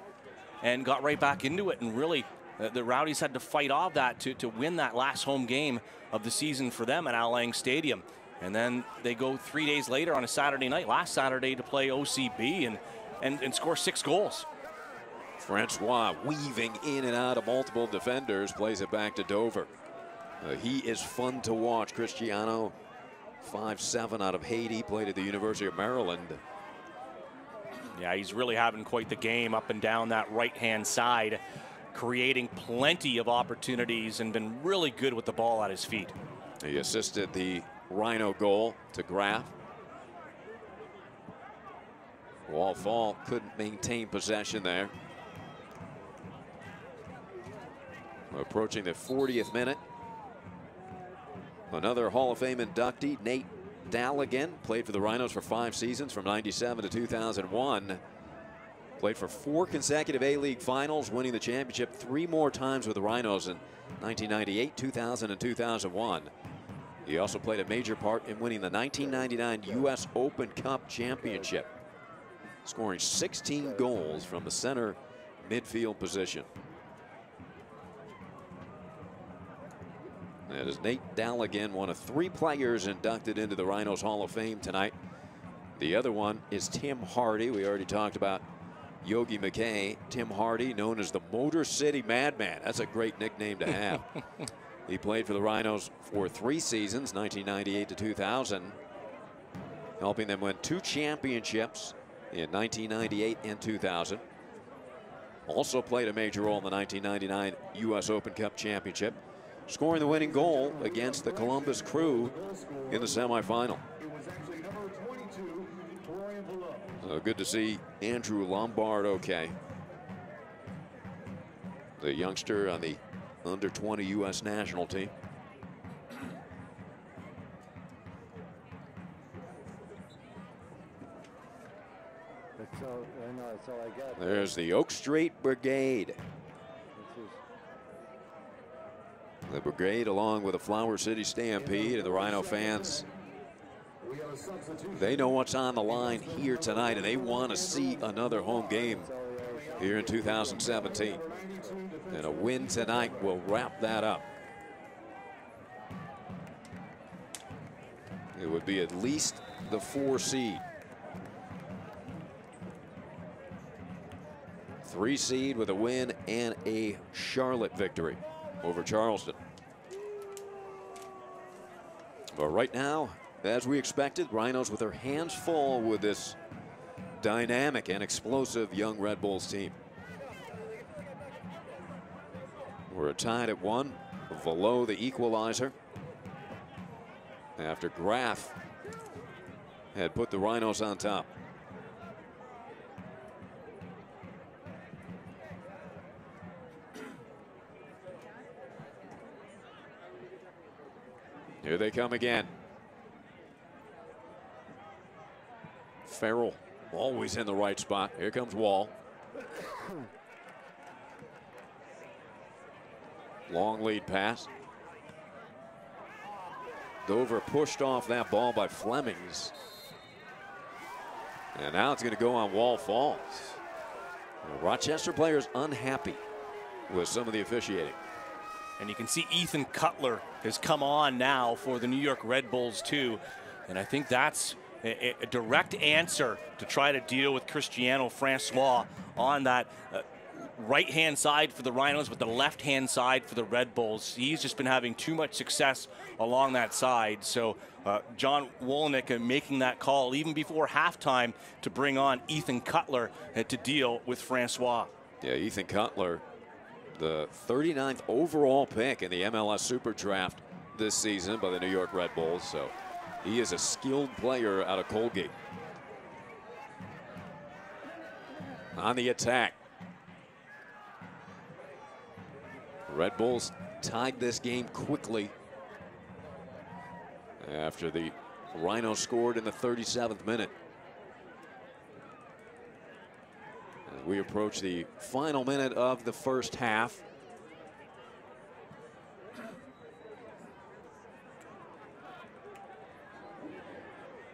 and got right back into it. And really, the Rowdies had to fight off that to win that last home game of the season for them at Al Lang Stadium. And then they go 3 days later on a Saturday night, last Saturday, to play OCB and score 6 goals. Francois weaving in and out of multiple defenders, plays it back to Dover. He is fun to watch. Cristiano, 5'7" out of Haiti, played at the University of Maryland. Yeah, he's really having quite the game up and down that right-hand side, creating plenty of opportunities and been really good with the ball at his feet. He assisted the Rhino goal to Graf. Wall couldn't maintain possession there. We're approaching the 40th minute. Another Hall of Fame inductee, Nate Daligan, played for the Rhinos for 5 seasons from '97 to 2001. Played for 4 consecutive A-League finals, winning the championship 3 more times with the Rhinos in 1998, 2000, and 2001. He also played a major part in winning the 1999 US Open Cup championship, scoring 16 goals from the center midfield position. That is Nate Daligan, one of 3 players inducted into the Rhinos Hall of Fame tonight. The other one is Tim Hardy. We already talked about Yogi McKay. Tim Hardy, known as the Motor City Madman. That's a great nickname to have. He played for the Rhinos for 3 seasons, 1998 to 2000, helping them win 2 championships in 1998 and 2000. Also played a major role in the 1999 US Open Cup championship, scoring the winning goal against the Columbus Crew in the semifinal. Good to see Andrew Lombard okay. The youngster on the under-20 U.S. national team. That's all I got. There's the Oak Street Brigade. The Brigade, along with the Flower City Stampede, and the Rhino fans, they know what's on the line here tonight, and they want to see another home game here in 2017. And a win tonight will wrap that up. It would be at least the 4 seed. 3 seed with a win and a Charlotte victory over Charleston. But right now, as we expected, Rhinos with their hands full with this dynamic and explosive young Red Bulls team. We're tied at 1, below the equalizer, after Graf had put the Rhinos on top. Here they come again. Farrell always in the right spot. Here comes Wall. Long lead pass. Dover pushed off that ball by Flemings. And now it's going to go on Wall Falls. Rochester players unhappy with some of the officiating. And you can see Ethan Cutler has come on now for the New York Red Bulls too. And I think that's a direct answer to try to deal with Cristiano Francois on that right-hand side for the Rhinos, but the left-hand side for the Red Bulls. He's just been having too much success along that side. So John Wolynick making that call even before halftime to bring on Ethan Cutler to deal with Francois. Yeah, Ethan Cutler, the 39th overall pick in the MLS Super Draft this season by the New York Red Bulls. So he is a skilled player out of Colgate. On the attack. Red Bulls tied this game quickly after the Rhinos scored in the 37th minute. As we approach the final minute of the first half.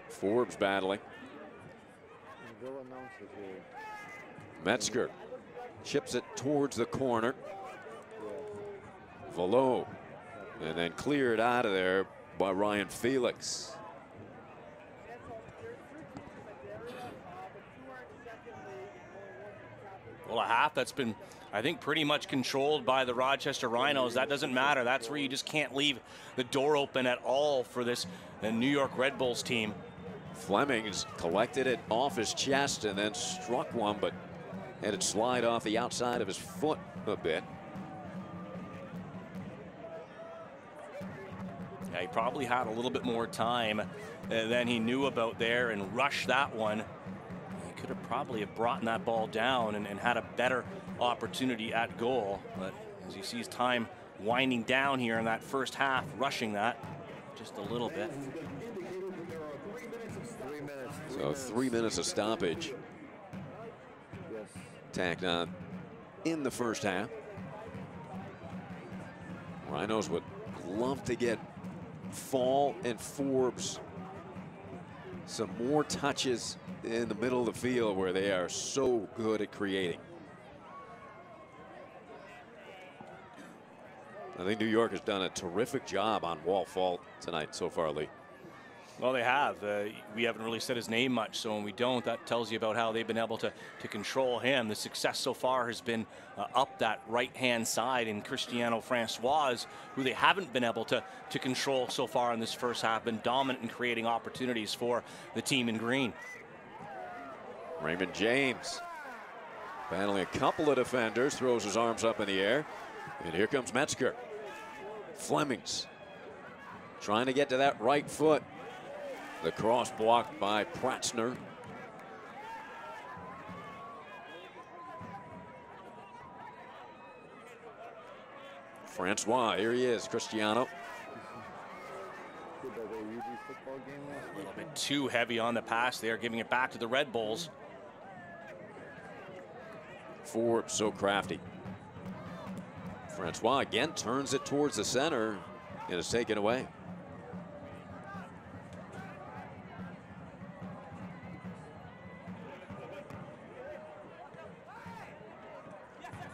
Forbes battling. Metzger chips it towards the corner. Velo, and then cleared out of there by Ryan Felix. Well, a half that's been, I think, pretty much controlled by the Rochester Rhinos. That doesn't matter. That's where you just can't leave the door open at all for this New York Red Bulls team. Flemings collected it off his chest and then struck one, but had it slide off the outside of his foot a bit. Yeah, he probably had a little bit more time than he knew about there and rushed that one. He could have probably brought that ball down and had a better opportunity at goal. But as he sees time winding down here in that first half, rushing that just a little bit. So 3 minutes of stoppage tacked on in the first half. Rhinos would love to get Fall and Forbes some more touches in the middle of the field where they are so good at creating. I think New York has done a terrific job on wall fault tonight so far, Lee. Well, they have. We haven't really said his name much, so when we don't, that tells you about how they've been able to control him. The success so far has been up that right-hand side in Cristiano Francois, who they haven't been able to control so far in this first half, been dominant in creating opportunities for the team in green. Raymond James battling a couple of defenders, throws his arms up in the air, and here comes Metzger. Flemings trying to get to that right foot. The cross blocked by Pratzner. Francois, here he is, Cristiano. A little bit too heavy on the pass there, giving it back to the Red Bulls. Forbes so crafty. Francois again turns it towards the center and is taken away.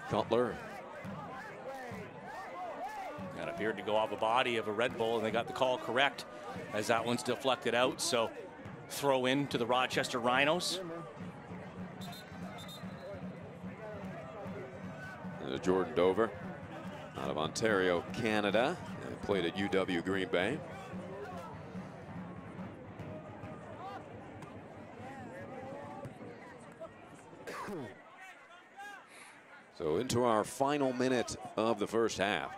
Cutler. That appeared to go off the body of a Red Bull, and they got the call correct as that one's deflected out. So throw in to the Rochester Rhinos. Jordan Dover out of Ontario, Canada, and played at UW Green Bay. So into our final minute of the first half.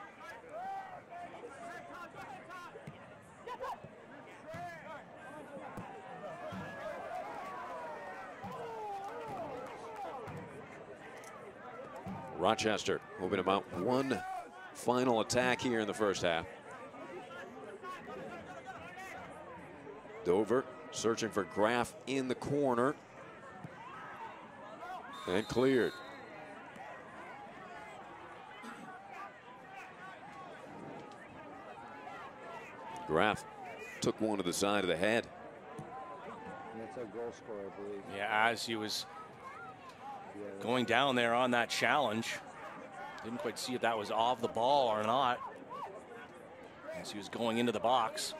Rochester moving about one final attack here in the first half. Dover searching for Graff in the corner. And cleared. Graff took one to the side of the head. That's a goal scorer, I believe. Yeah, as he was going down there on that challenge. Didn't quite see if that was off the ball or not, as he was going into the box.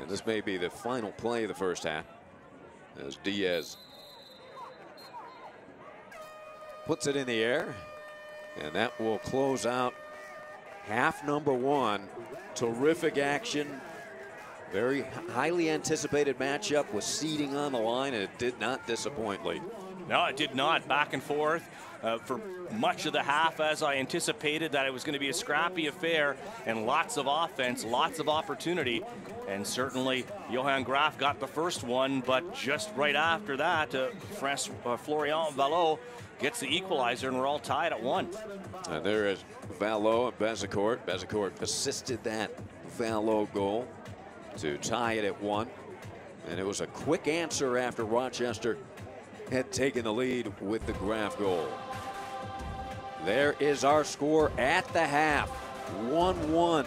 And this may be the final play of the first half, as Diaz puts it in the air, and that will close out half number one. Terrific action. Very highly anticipated matchup with seeding on the line, and it did not disappoint, Lee. No, it did not. Back and forth for much of the half, as I anticipated that it was going to be a scrappy affair and lots of offense, lots of opportunity. And certainly Johan Graff got the first one, but just right after that, Florian Vallot gets the equalizer, and we're all tied at 1. And there is Vallot and Bezecourt. Bezecourt assisted that Vallot goal to tie it at 1. And it was a quick answer after Rochester had taken the lead with the Graff goal. There is our score at the half, 1-1.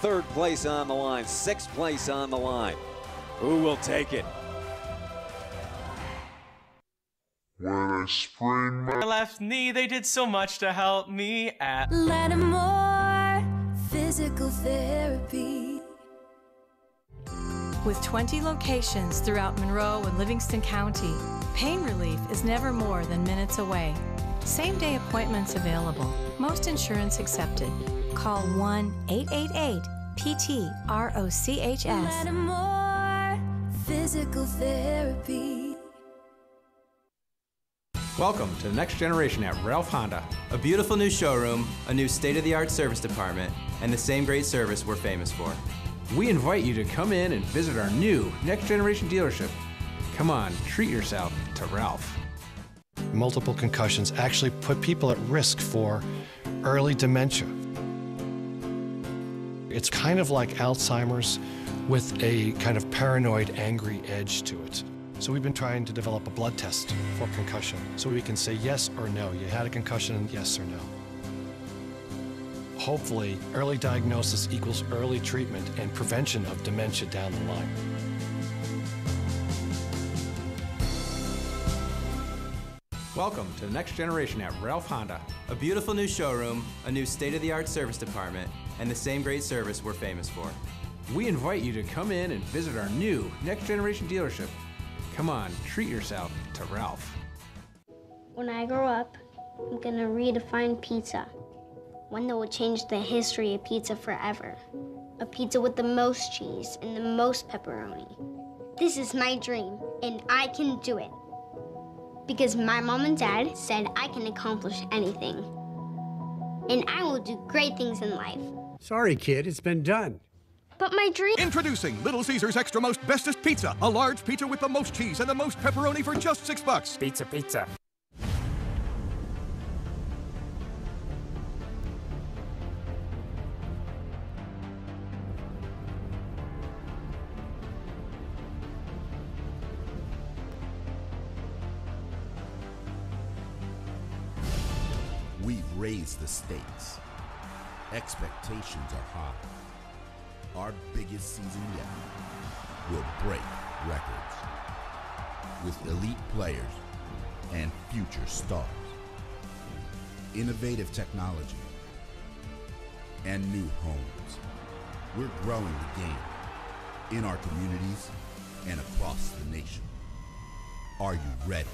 Third place on the line, 6th place on the line. Who will take it? When I sprained my left knee, they did so much to help me at Lattimore Physical Therapy. With 20 locations throughout Monroe and Livingston County, pain relief is never more than minutes away. Same-day appointments available. Most insurance accepted. Call 1-888-PT-ROCHS. More physical therapy. Welcome to the next generation at Ralph Honda. A beautiful new showroom, a new state-of-the-art service department, and the same great service we're famous for. We invite you to come in and visit our new next generation dealership. Come on, treat yourself to Ralph. Multiple concussions actually put people at risk for early dementia. It's kind of like Alzheimer's with a kind of paranoid, angry edge to it. So we've been trying to develop a blood test for concussion so we can say yes or no. You had a concussion, yes or no. Hopefully, early diagnosis equals early treatment and prevention of dementia down the line. Welcome to the next generation at Ralph Honda. A beautiful new showroom, a new state-of-the-art service department, and the same great service we're famous for. We invite you to come in and visit our new next generation dealership. Come on, treat yourself to Ralph. When I grow up, I'm gonna redefine pizza. One that will change the history of pizza forever. A pizza with the most cheese and the most pepperoni. This is my dream, and I can do it. Because my mom and dad said I can accomplish anything. And I will do great things in life. Sorry, kid, it's been done. But my dream... Introducing Little Caesars Extra Most Bestest Pizza. A large pizza with the most cheese and the most pepperoni for just $6. Pizza, pizza. We've raised the stakes. Expectations are high. Our biggest season yet will break records with elite players and future stars, innovative technology, and new homes. We're growing the game in our communities and across the nation. Are you ready?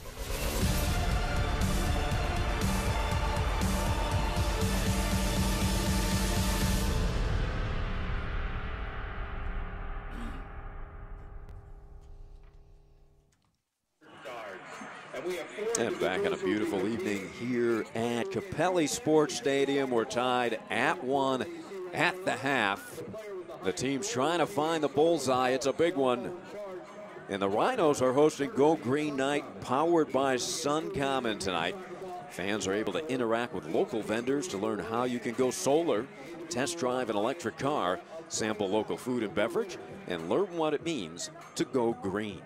And back on a beautiful evening here at Capelli Sport Stadium. We're tied at 1 at the half. The team's trying to find the bullseye. It's a big one. And the Rhinos are hosting Go Green Night, powered by Suncommon tonight. Fans are able to interact with local vendors to learn how you can go solar, test drive an electric car, sample local food and beverage, and learn what it means to go green.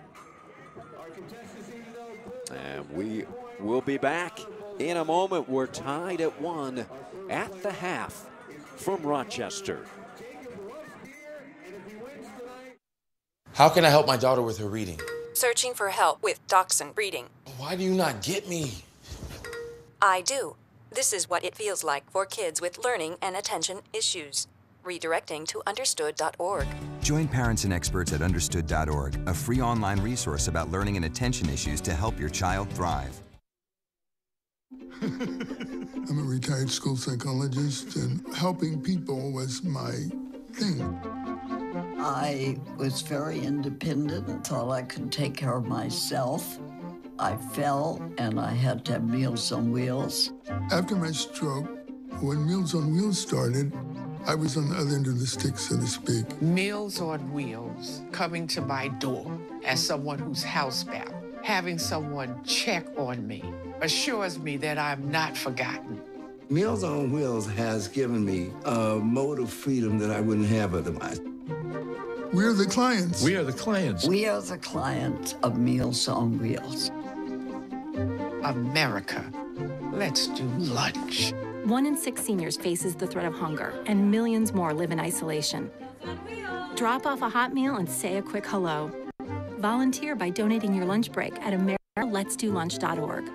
And we will be back in a moment. We're tied at 1 at the half from Rochester. How can I help my daughter with her reading? Searching for help with Dachshund Reading. Why do you not get me? I do. This is what it feels like for kids with learning and attention issues. Redirecting to understood.org. Join parents and experts at understood.org, a free online resource about learning and attention issues to help your child thrive. I'm a retired school psychologist, and helping people was my thing. I was very independent and thought I could take care of myself. I fell, and I had to have Meals on Wheels. After my stroke, when Meals on Wheels started, I was on the other end of the stick, so to speak. Meals on Wheels, coming to my door as someone who's housebound, having someone check on me, assures me that I'm not forgotten. Meals on Wheels has given me a mode of freedom that I wouldn't have otherwise. We're the clients. We are the clients. We are the clients of Meals on Wheels. America, let's do lunch. 1 in 6 seniors faces the threat of hunger, and millions more live in isolation. Drop off a hot meal and say a quick hello. Volunteer by donating your lunch break at AmericaLet'sDoLunch.org.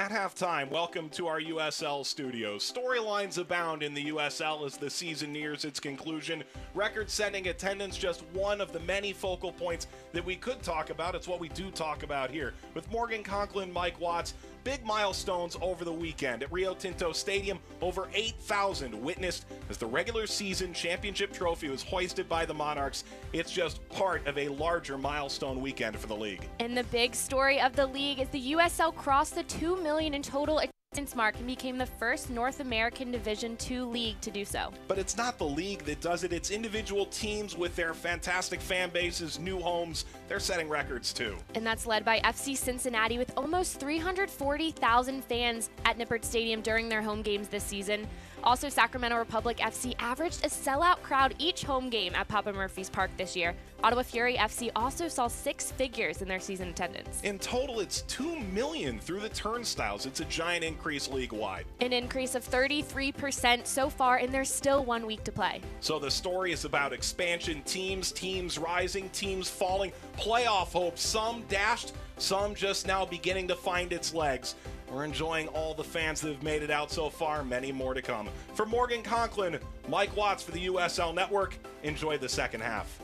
At halftime, welcome to our USL studios. Storylines abound in the USL as the season nears its conclusion. Record-setting attendance, just one of the many focal points that we could talk about. It's what we do talk about here. With Morgan Conklin, Mike Watts, big milestones over the weekend. At Rio Tinto Stadium, over 8,000 witnessed as the regular season championship trophy was hoisted by the Monarchs. It's just part of a larger milestone weekend for the league. And the big story of the league is the USL crossed the 2 million in total attendance mark and became the first North American Division II league to do so. But it's not the league that does it. It's individual teams with their fantastic fan bases, new homes. They're setting records too. And that's led by FC Cincinnati with almost 340,000 fans at Nippert Stadium during their home games this season. Also, Sacramento Republic FC averaged a sellout crowd each home game at Papa Murphy's Park this year. Ottawa Fury FC also saw 6 figures in their season attendance. In total, it's 2 million through the turnstiles. It's a giant increase league-wide. An increase of 33% so far, and there's still 1 week to play. So the story is about expansion, teams rising, teams falling, playoff hopes, some dashed, some just now beginning to find its legs. We're enjoying all the fans that have made it out so far, many more to come. For Morgan Conklin, Mike Watts for the USL Network, enjoy the second half.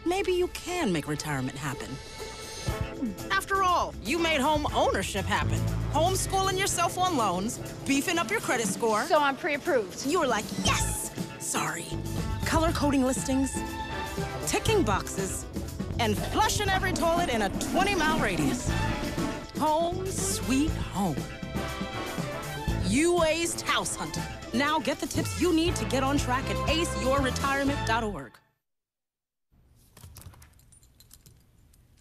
Maybe you can make retirement happen. After all, you made home ownership happen. Homeschooling yourself on loans, beefing up your credit score. So I'm pre-approved. You were like, yes! Sorry. Color coding listings, ticking boxes, and flushing every toilet in a 20-mile radius. Home sweet home. You aced house hunting. Now get the tips you need to get on track at aceyourretirement.org.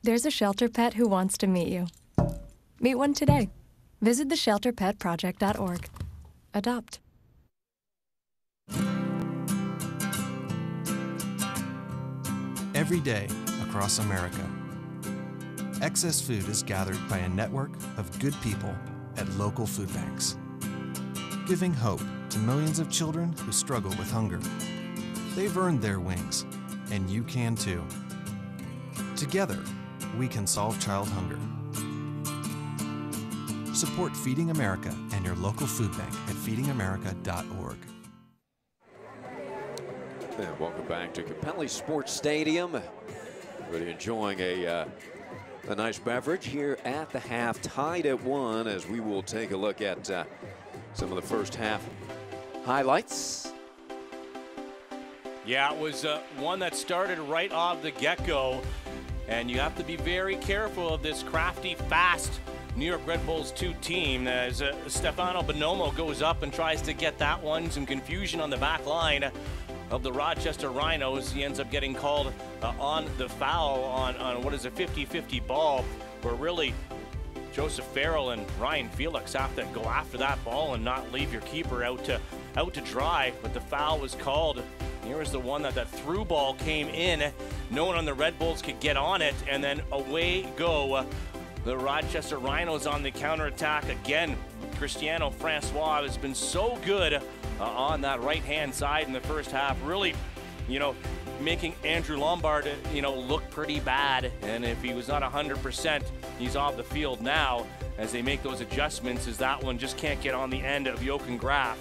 There's a shelter pet who wants to meet you. Meet one today. Visit theshelterpetproject.org. Adopt. Every day across America, excess food is gathered by a network of good people at local food banks, giving hope to millions of children who struggle with hunger. They've earned their wings, and you can too. Together, we can solve child hunger. Support Feeding America and your local food bank at feedingamerica.org. And welcome back to Capelli Sport Stadium. Really enjoying a nice beverage here at the half, tied at 1, as we will take a look at some of the first half highlights. Yeah, it was one that started right off the get-go, and you have to be very careful of this crafty, fast New York Red Bulls 2 team as Stefano Bonomo goes up and tries to get that one. Some confusion on the back line of the Rochester Rhinos. He ends up getting called on the foul on what is a 50-50 ball, where really Joseph Farrell and Ryan Felix have to go after that ball and not leave your keeper out to dry. But the foul was called. Here was the one that through ball came in. No one on the Red Bulls could get on it, and then away go the Rochester Rhinos on the counterattack. Again, Cristiano Francois has been so good on that right-hand side in the first half, really, making Andrew Lombard, look pretty bad. And if he was not 100%, he's off the field now as they make those adjustments, as that one just can't get on the end of Jochen Graf.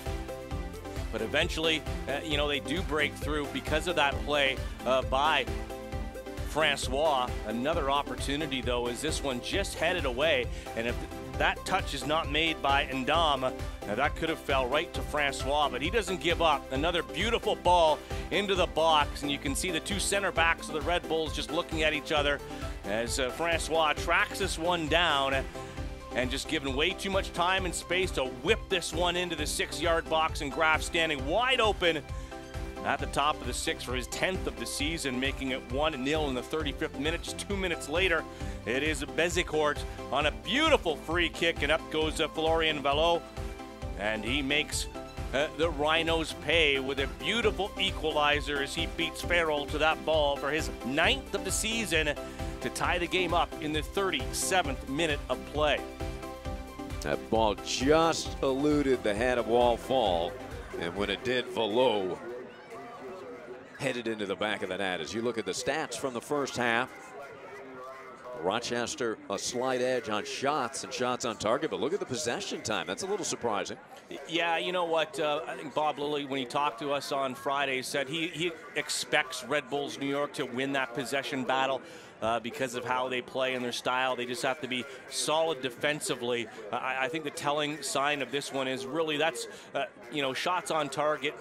But eventually, they do break through because of that play by Francois. Another opportunity, though, is this one just headed away. And if that touch is not made by Ndam, that could have fell right to Francois, but he doesn't give up. Another beautiful ball into the box, and you can see the two center backs of the Red Bulls just looking at each other as Francois tracks this one down and just given way too much time and space to whip this one into the 6-yard box, and Graf standing wide open at the top of the 6 for his 10th of the season, making it 1-0 in the 35th minute. Just 2 minutes later, it is Bezicourt on a beautiful free kick, and up goes Florian Vallot, and he makes the Rhinos pay with a beautiful equalizer as he beats Farrell to that ball for his 9th of the season to tie the game up in the 37th minute of play. That ball just eluded the head of Wall Fall, and when it did, Vallot headed into the back of the net. As you look at the stats from the first half, Rochester a slight edge on shots and shots on target, but look at the possession time. That's a little surprising. Yeah, you know what? I think Bob Lilly, when he talked to us on Friday, said he expects Red Bulls New York to win that possession battle because of how they play and their style. They just have to be solid defensively. I think the telling sign of this one is really that's, shots on target.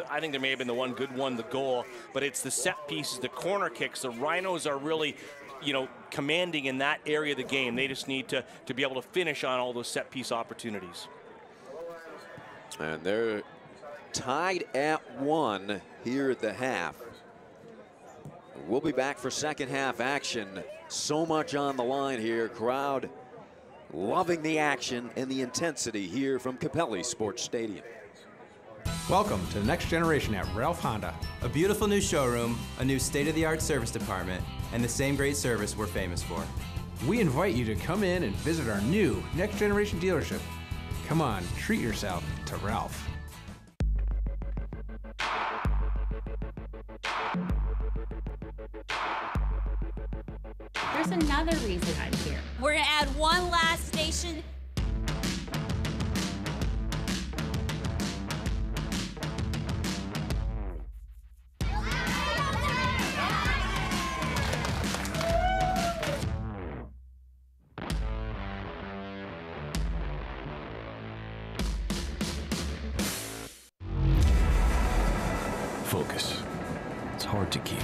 I think there may have been the one good one, the goal, but it's the set pieces, the corner kicks. The Rhinos are really, commanding in that area of the game. They just need to be able to finish on all those set piece opportunities. And they're tied at 1 here at the half. We'll be back for second half action. So much on the line here. Crowd loving the action and the intensity here from Capelli Sport Stadium. Welcome to the next generation at Ralph Honda. A beautiful new showroom, a new state-of-the-art service department, and the same great service we're famous for. We invite you to come in and visit our new next generation dealership. Come on, treat yourself to Ralph. There's another reason I'm here. We're gonna add one last station. Focus. It's hard to keep.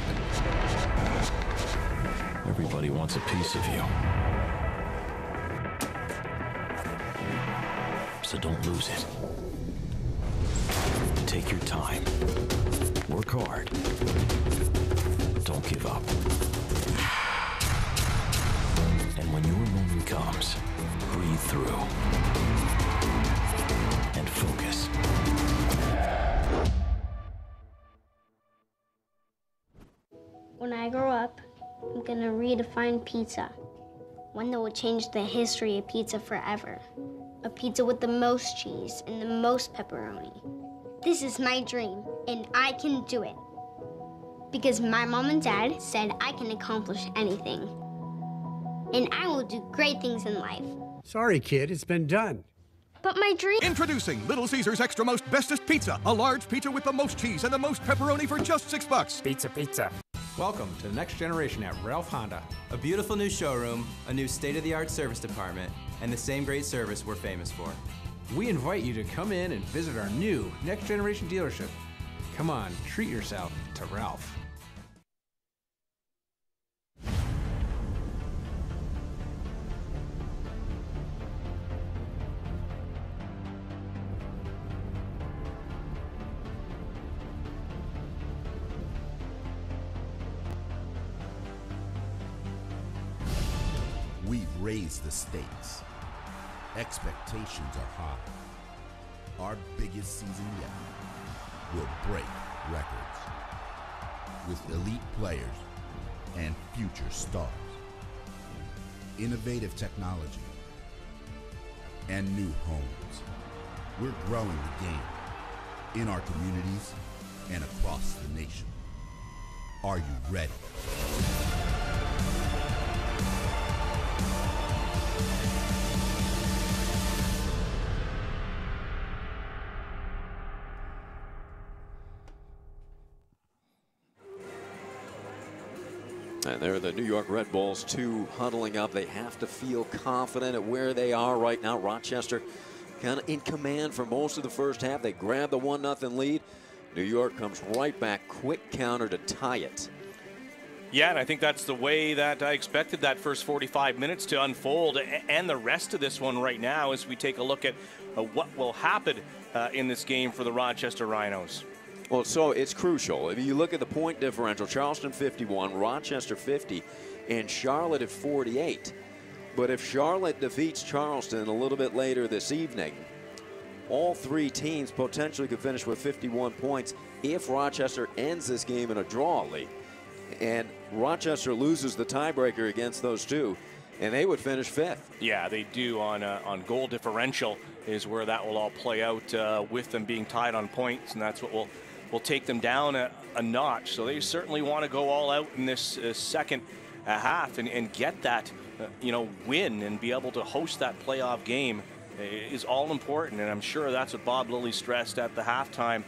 Everybody wants a piece of you. So don't lose it. Take your time. Work hard. Don't give up. And when your moment comes, breathe through. And focus. When I grow up, I'm gonna redefine pizza. One that will change the history of pizza forever. A pizza with the most cheese and the most pepperoni. This is my dream, and I can do it. Because my mom and dad said I can accomplish anything. And I will do great things in life. Sorry, kid, it's been done. But my dream... Introducing Little Caesars Extra Most Bestest Pizza. A large pizza with the most cheese and the most pepperoni for just $6. Pizza. Welcome to the next generation at Ralph Honda. A beautiful new showroom, a new state-of-the-art service department, and the same great service we're famous for. We invite you to come in and visit our new next generation dealership. Come on, treat yourself to Ralph. We've raised the stakes. Expectations are high. Our biggest season yet will break records with elite players and future stars. Innovative technology and new homes. We're growing the game in our communities and across the nation. Are you ready? And there are the New York Red Bulls, 2 huddling up. They have to feel confident at where they are right now. Rochester kind of in command for most of the first half. They grab the 1-0 lead. New York comes right back, quick counter to tie it. Yeah, and I think that's the way that I expected that first 45 minutes to unfold, and the rest of this one right now as we take a look at what will happen in this game for the Rochester Rhinos. Well, so it's crucial. If you look at the point differential, Charleston 51, Rochester 50, and Charlotte at 48. But if Charlotte defeats Charleston a little bit later this evening, all 3 teams potentially could finish with 51 points if Rochester ends this game in a draw, Lee. And Rochester loses the tiebreaker against those 2, and they would finish 5th. Yeah, they do on goal differential is where that will all play out with them being tied on points, and that's what will take them down a notch. So they certainly want to go all out in this second a half and get that, win and be able to host that playoff game is all important. And I'm sure that's what Bob Lilley stressed at the halftime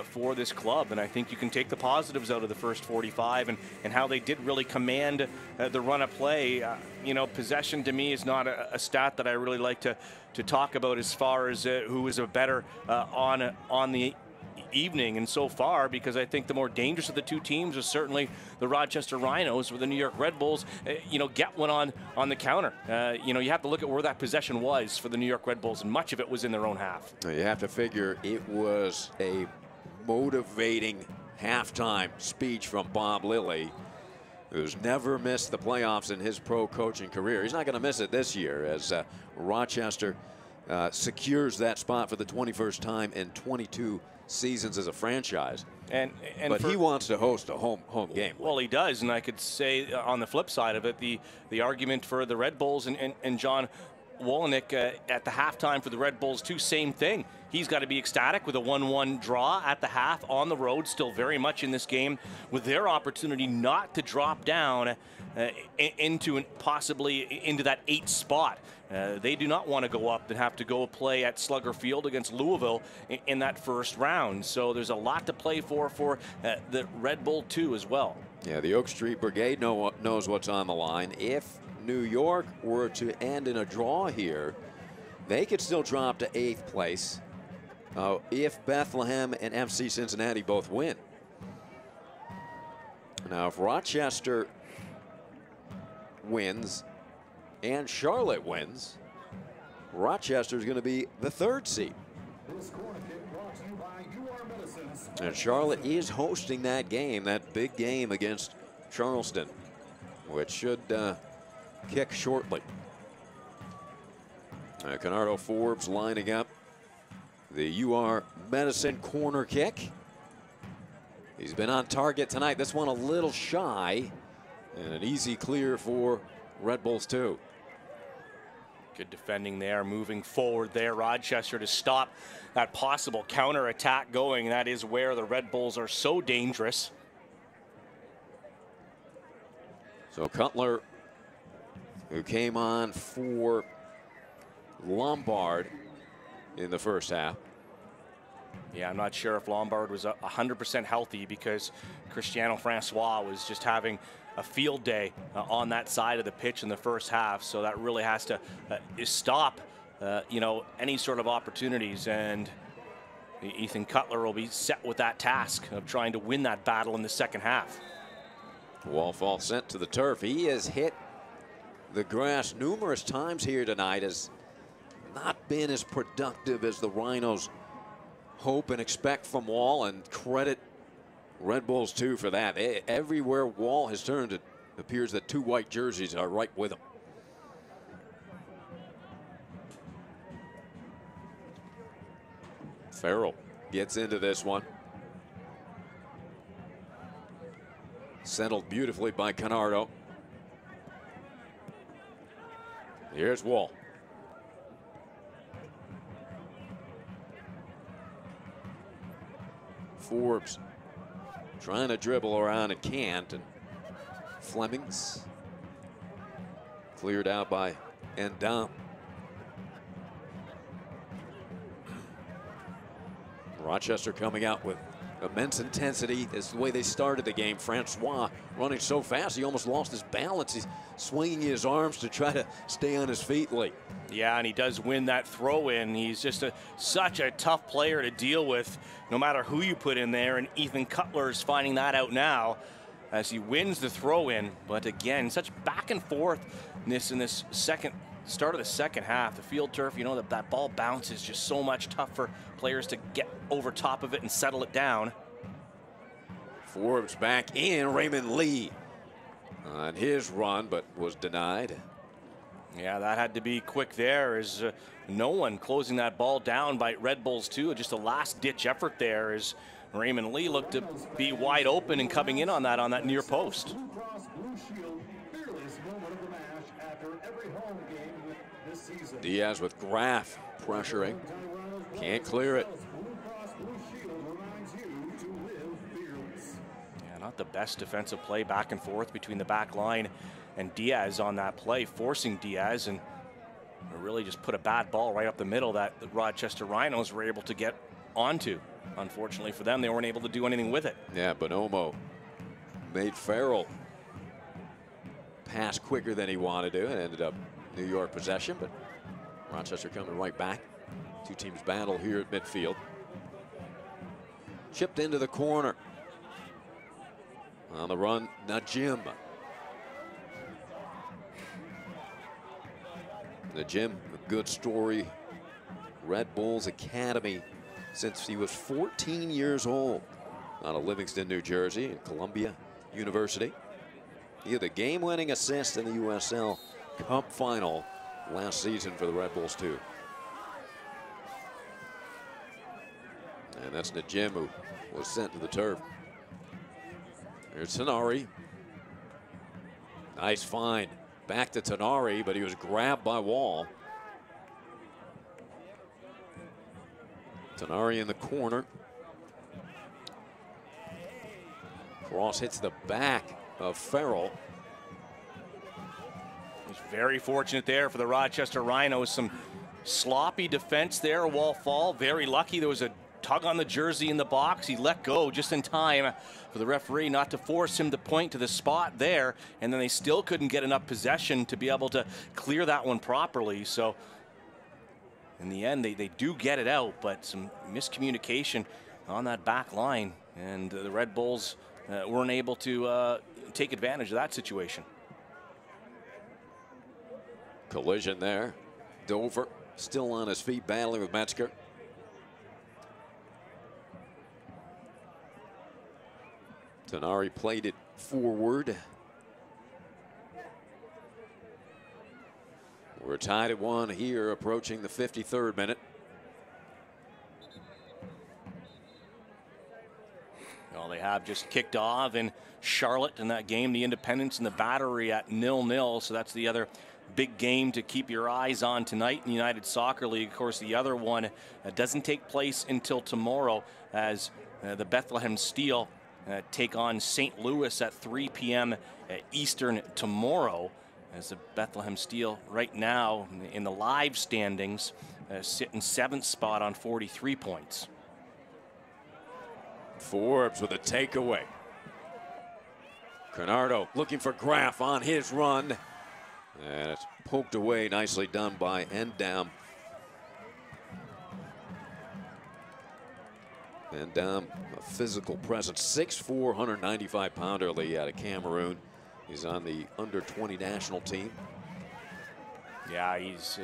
for this club. And I think you can take the positives out of the first 45 and how they did really command the run of play. Possession to me is not a stat that I really like to talk about as far as who is a better on the evening and so far, because I think the more dangerous of the two teams is certainly the Rochester Rhinos, where the New York Red Bulls, get one on the counter. You have to look at where that possession was for the New York Red Bulls, and much of it was in their own half. You have to figure it was a motivating halftime speech from Bob Lilley, who's never missed the playoffs in his pro coaching career. He's not going to miss it this year as Rochester secures that spot for the 21st time in 22 seasons as a franchise. But he wants to host a home game. Well, he does, and I could say on the flip side of it, the argument for the Red Bulls and John Wolynick at the halftime for the Red Bulls too, same thing. He's got to be ecstatic with a 1-1 draw at the half on the road, still very much in this game, with their opportunity not to drop down possibly into that 8th spot. They do not want to go up and have to go play at Slugger Field against Louisville in that first round. So there's a lot to play for the Red Bull too as well. Yeah, the Oak Street Brigade knows what's on the line. If New York were to end in a draw here, they could still drop to 8th place if Bethlehem and FC Cincinnati both win. Now, if Rochester wins and Charlotte wins, Rochester is going to be the 3rd seed. And Charlotte is hosting that game, that big game against Charleston, which should kick shortly. Canardo Forbes lining up the UR Medicine corner kick. He's been on target tonight. This one a little shy, and an easy clear for Red Bulls too. Good defending there, moving forward there. Rochester to stop that possible counter attack going. That is where the Red Bulls are so dangerous. So Cutler, who came on for Lombard in the first half. Yeah, I'm not sure if Lombard was 100% healthy, because Cristiano Francois was just having a field day on that side of the pitch in the first half. So that really has to stop, any sort of opportunities. And Ethan Cutler will be set with that task of trying to win that battle in the second half. Wallfall sent to the turf. He has hit the grass numerous times here tonight, has not been as productive as the Rhinos hope and expect from Wall, and credit Red Bulls too for that. Everywhere Wall has turned, it appears that 2 white jerseys are right with him. Farrell gets into this one. Settled beautifully by Canardo. Here's Wall. Forbes trying to dribble around and can't, and Flemings cleared out by Endam. Rochester coming out with immense intensity. This is the way they started the game. Francois running so fast he almost lost his balance. He's swinging his arms to try to stay on his feet late. Yeah, and he does win that throw in. He's just such a tough player to deal with, no matter who you put in there. And Ethan Cutler is finding that out now as he wins the throw in. But again, such back and forth in this start of the second half. The field turf, that ball bounces just so much, tough for players to get over top of it and settle it down. Forbes back in. Raymond Lee on his run, but was denied. Yeah, that had to be quick there, as no one closing that ball down by Red Bulls too. Just a last-ditch effort there as Raymond Lee looked to be wide open and coming in on that near post. Diaz with Graff pressuring. Can't clear it. Yeah, not the best defensive play back and forth between the back line and Diaz on that play, forcing Diaz, and really just put a bad ball right up the middle that the Rochester Rhinos were able to get onto. Unfortunately for them, they weren't able to do anything with it. Yeah, Bonomo made Farrell pass quicker than he wanted to, and ended up New York possession, but Rochester coming right back. Two teams battle here at midfield. Chipped into the corner. On the run, Najim. Najim, a good story. Red Bulls Academy since he was 14 years old. Out of Livingston, New Jersey, and Columbia University. He had the game-winning assist in the USL Cup final last season for the Red Bulls too. And that's Najim, who was sent to the turf. Here's Tenari. Nice find. Back to Tenari, but he was grabbed by Wall. Tenari in the corner. Cross hits the back of Farrell. He's very fortunate there for the Rochester Rhinos. Some sloppy defense there. Wall fall. Very lucky. There was a tug on the jersey in the box. He let go just in time for the referee not to force him to point to the spot there, and then they still couldn't get enough possession to be able to clear that one properly. So in the end, they do get it out, but some miscommunication on that back line, and the Red Bulls weren't able to take advantage of that situation. Collision there. Dover still on his feet, battling with Metzger. Tenari played it forward. We're tied at 1 here, approaching the 53rd minute. Well, they have just kicked off in Charlotte in that game, the Independence and the Battery at 0-0. So that's the other big game to keep your eyes on tonight in the United Soccer League. Of course, the other one doesn't take place until tomorrow, as the Bethlehem Steel take on St. Louis at 3 p.m. Eastern tomorrow, as the Bethlehem Steel right now in the live standings sit in 7th spot on 43 points. Forbes with a takeaway. Canardo looking for Graff on his run. And it's poked away, nicely done by Endam. Endam, a physical presence, 6'4", 195-pounder out of Cameroon. He's on the under-20 national team. Yeah, he's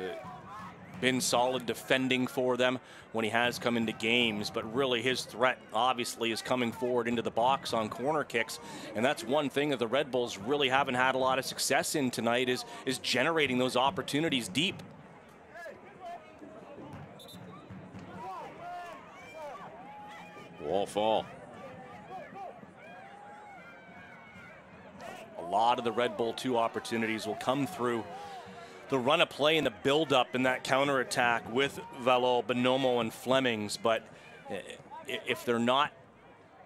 been solid defending for them when he has come into games, but really his threat obviously is coming forward into the box on corner kicks, and that's one thing that the Red Bulls really haven't had a lot of success in tonight, is generating those opportunities deep. Wall fall. A lot of the Red Bull 2 opportunities will come through the run of play and the build-up in that counterattack with Valo, Bonomo, and Flemings. But if they're not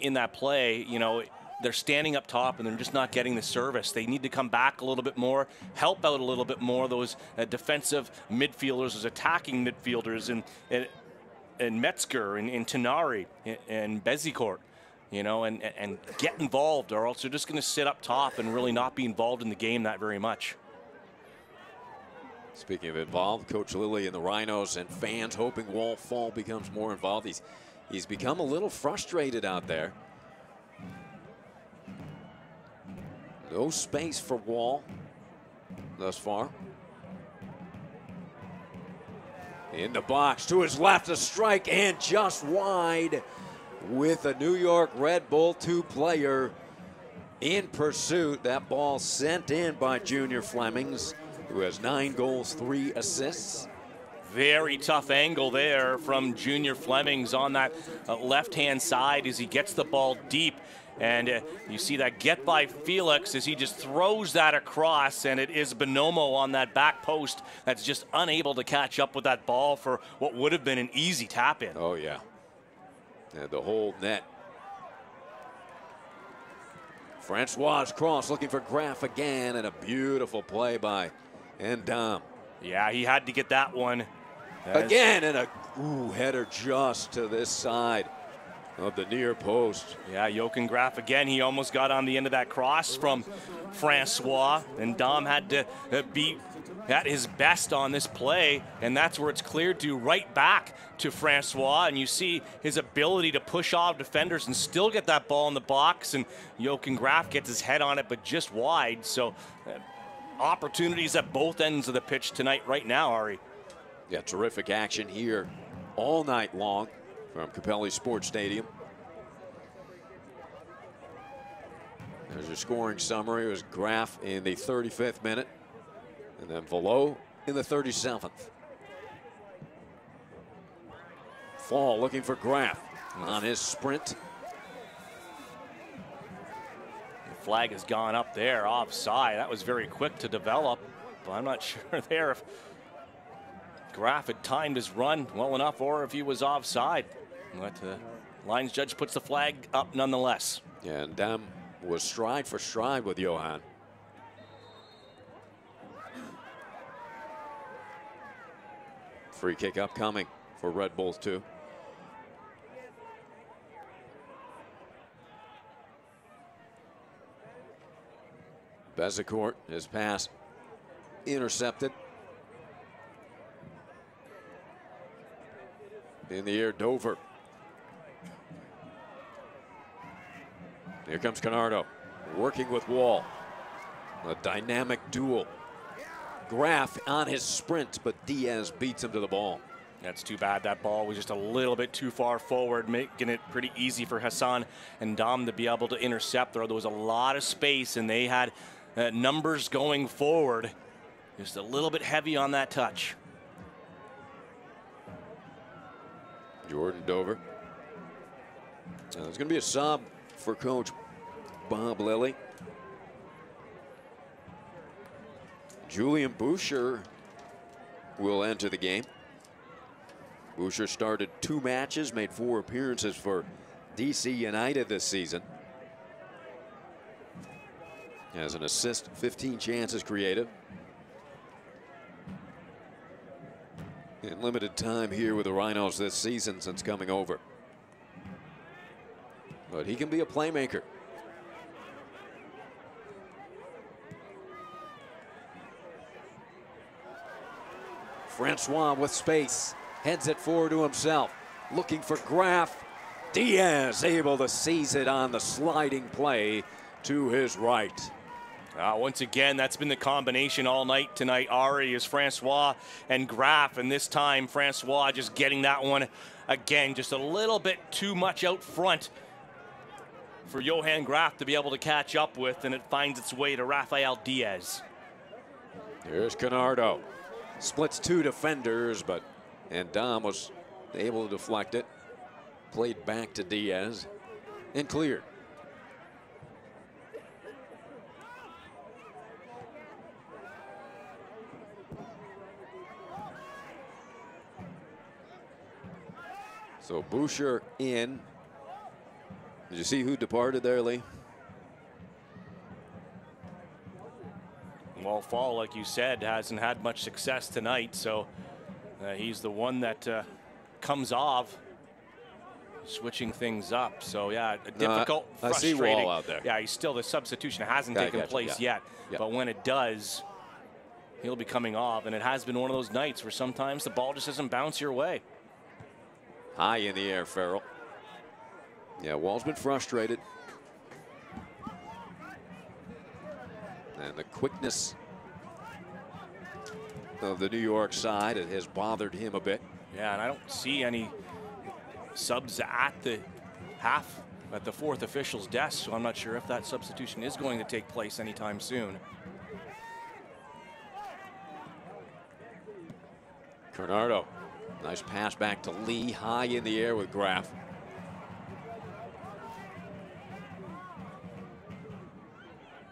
in that play, you know, they're standing up top and they're just not getting the service. They need to come back a little bit more, help out a little bit more, those defensive midfielders, those attacking midfielders, and Metzger and Tenari and Bezicourt, you know, and get involved, or else they're just going to sit up top and really not be involved in the game that very much. Speaking of involved, Coach Lilly and the Rhinos and fans hoping Wall Fall becomes more involved. He's become a little frustrated out there. No space for Wall thus far. In the box, to his left, a strike, and just wide with a New York Red Bull 2 player in pursuit. That ball sent in by Junior Flemings, who has 9 goals, 3 assists. Very tough angle there from Junior Flemings on that left-hand side as he gets the ball deep. And you see that get by Felix as he just throws that across, and it is Bonomo on that back post that's just unable to catch up with that ball for what would have been an easy tap in. Oh, yeah. And the whole net Francois cross looking for Graf again, and a beautiful play by Endam. Yeah, he had to get that one. Again, and a header just to this side of the near post. Yeah, Jochen Graf again. He almost got on the end of that cross from Francois, and Dom had to be at his best on this play, and that's where it's cleared to right back to Francois, and you see his ability to push off defenders and still get that ball in the box, and Jochen Graf gets his head on it, but just wide. So opportunities at both ends of the pitch tonight right now, Ari. Yeah, terrific action here all night long from Capelli Sport Stadium. There's your scoring summary. It was Graf in the 35th minute, and then Velo in the 37th. Fall looking for Graf on his sprint. The flag has gone up there, offside. That was very quick to develop, but I'm not sure there if Graf had timed his run well enough or if he was offside. But the lines judge puts the flag up nonetheless. Yeah, and Dam was stride for stride with Johan. Free kick upcoming for Red Bulls 2. Bezecourt, his pass intercepted. In the air, Dover. Here comes Canardo, working with Wall. A dynamic duel. Graf on his sprint, but Diaz beats him to the ball. That's too bad. That ball was just a little bit too far forward, making it pretty easy for Hassan and Dom to be able to intercept. There was a lot of space, and they had numbers going forward. Just a little bit heavy on that touch. Jordan Dover. Now, there's going to be a sub for Coach Bob Lilly. Julian Boucher will enter the game. Boucher started 2 matches, made 4 appearances for DC United this season. Has an assist, 15 chances created. In limited time here with the Rhinos this season since coming over. But he can be a playmaker. Francois with space, heads it forward to himself, looking for Graf. Diaz able to seize it on the sliding play to his right. Once again, that's been the combination all night tonight, Ari, is Francois and Graf, and this time Francois just getting that one again, just a little bit too much out front for Johan Graf to be able to catch up with, and it finds its way to Rafael Diaz. Here's Canardo. Splits 2 defenders, but Dom was able to deflect it. Played back to Diaz and cleared. So Boucher in. Did you see who departed there, Lee? Well, Fall, like you said, hasn't had much success tonight, so he's the one that comes off, switching things up. So yeah, a difficult, frustrating. I see Wall out there. Yeah, he's still, the substitution hasn't taken place yet, but when it does, he'll be coming off, and it has been one of those nights where sometimes the ball just doesn't bounce your way. High in the air, Farrell. Yeah, Wall's been frustrated. And the quickness of the New York side, it has bothered him a bit. Yeah, and I don't see any subs at the half, at the 4th official's desk, so I'm not sure if that substitution is going to take place anytime soon. Canardo, nice pass back to Lee, high in the air with Graf.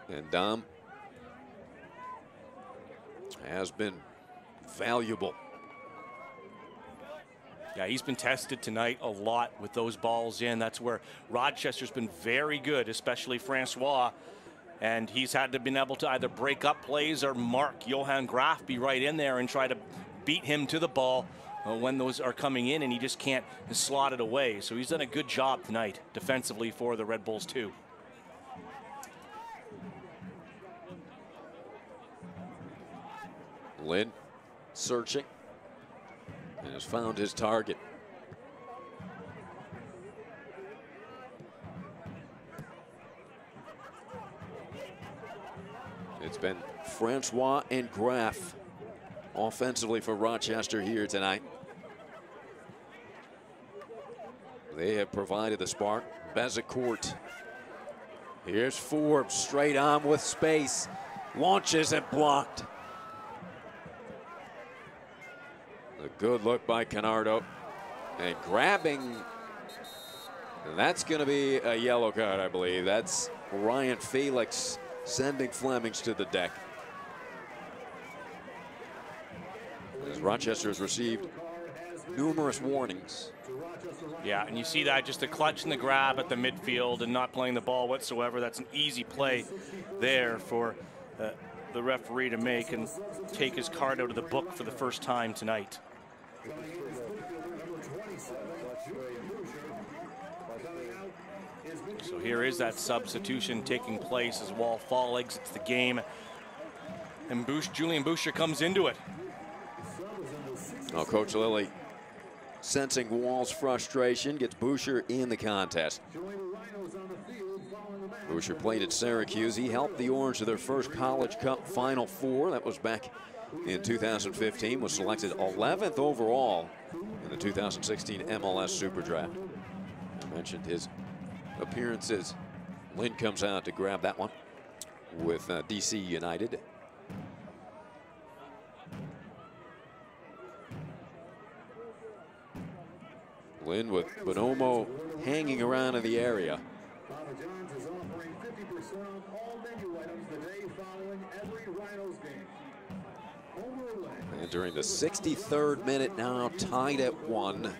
And Dom has been valuable Yeah, he's been tested tonight a lot with those balls in. That's where Rochester's been very good, especially Francois. And he's had to been able to either break up plays or mark Johan Graf, be right in there and try to beat him to the ball when those are coming in, and he just can't slot it away. So he's done a good job tonight defensively for the Red Bulls too. Lynn searching and has found his target. It's been Francois and Graf offensively for Rochester here tonight. They have provided the spark. Bezecourt. Here's Forbes straight on with space. Launches and blocked. A good look by Canardo. And grabbing. And that's going to be a yellow card, I believe. That's Ryan Felix sending Flemings to the deck. As Rochester has received numerous warnings. Yeah, and you see that, just a clutch and the grab at the midfield and not playing the ball whatsoever. That's an easy play there for the referee to make and take his card out of the book for the first time tonight. So here is that substitution taking place as Wall Fall exits the game. And Julian Boucher comes into it. Well, Coach Lilly, sensing Wall's frustration, gets Boucher in the contest. Boucher played at Syracuse. He helped the Orange to their first College Cup Final Four. That was back in 2015. Was selected 11th overall in the 2016 MLS Super Draft. I mentioned his appearances. Lynn comes out to grab that one with DC United. Lynn with Bonomo hanging around in the area. And during the 63rd minute now, tied at 1.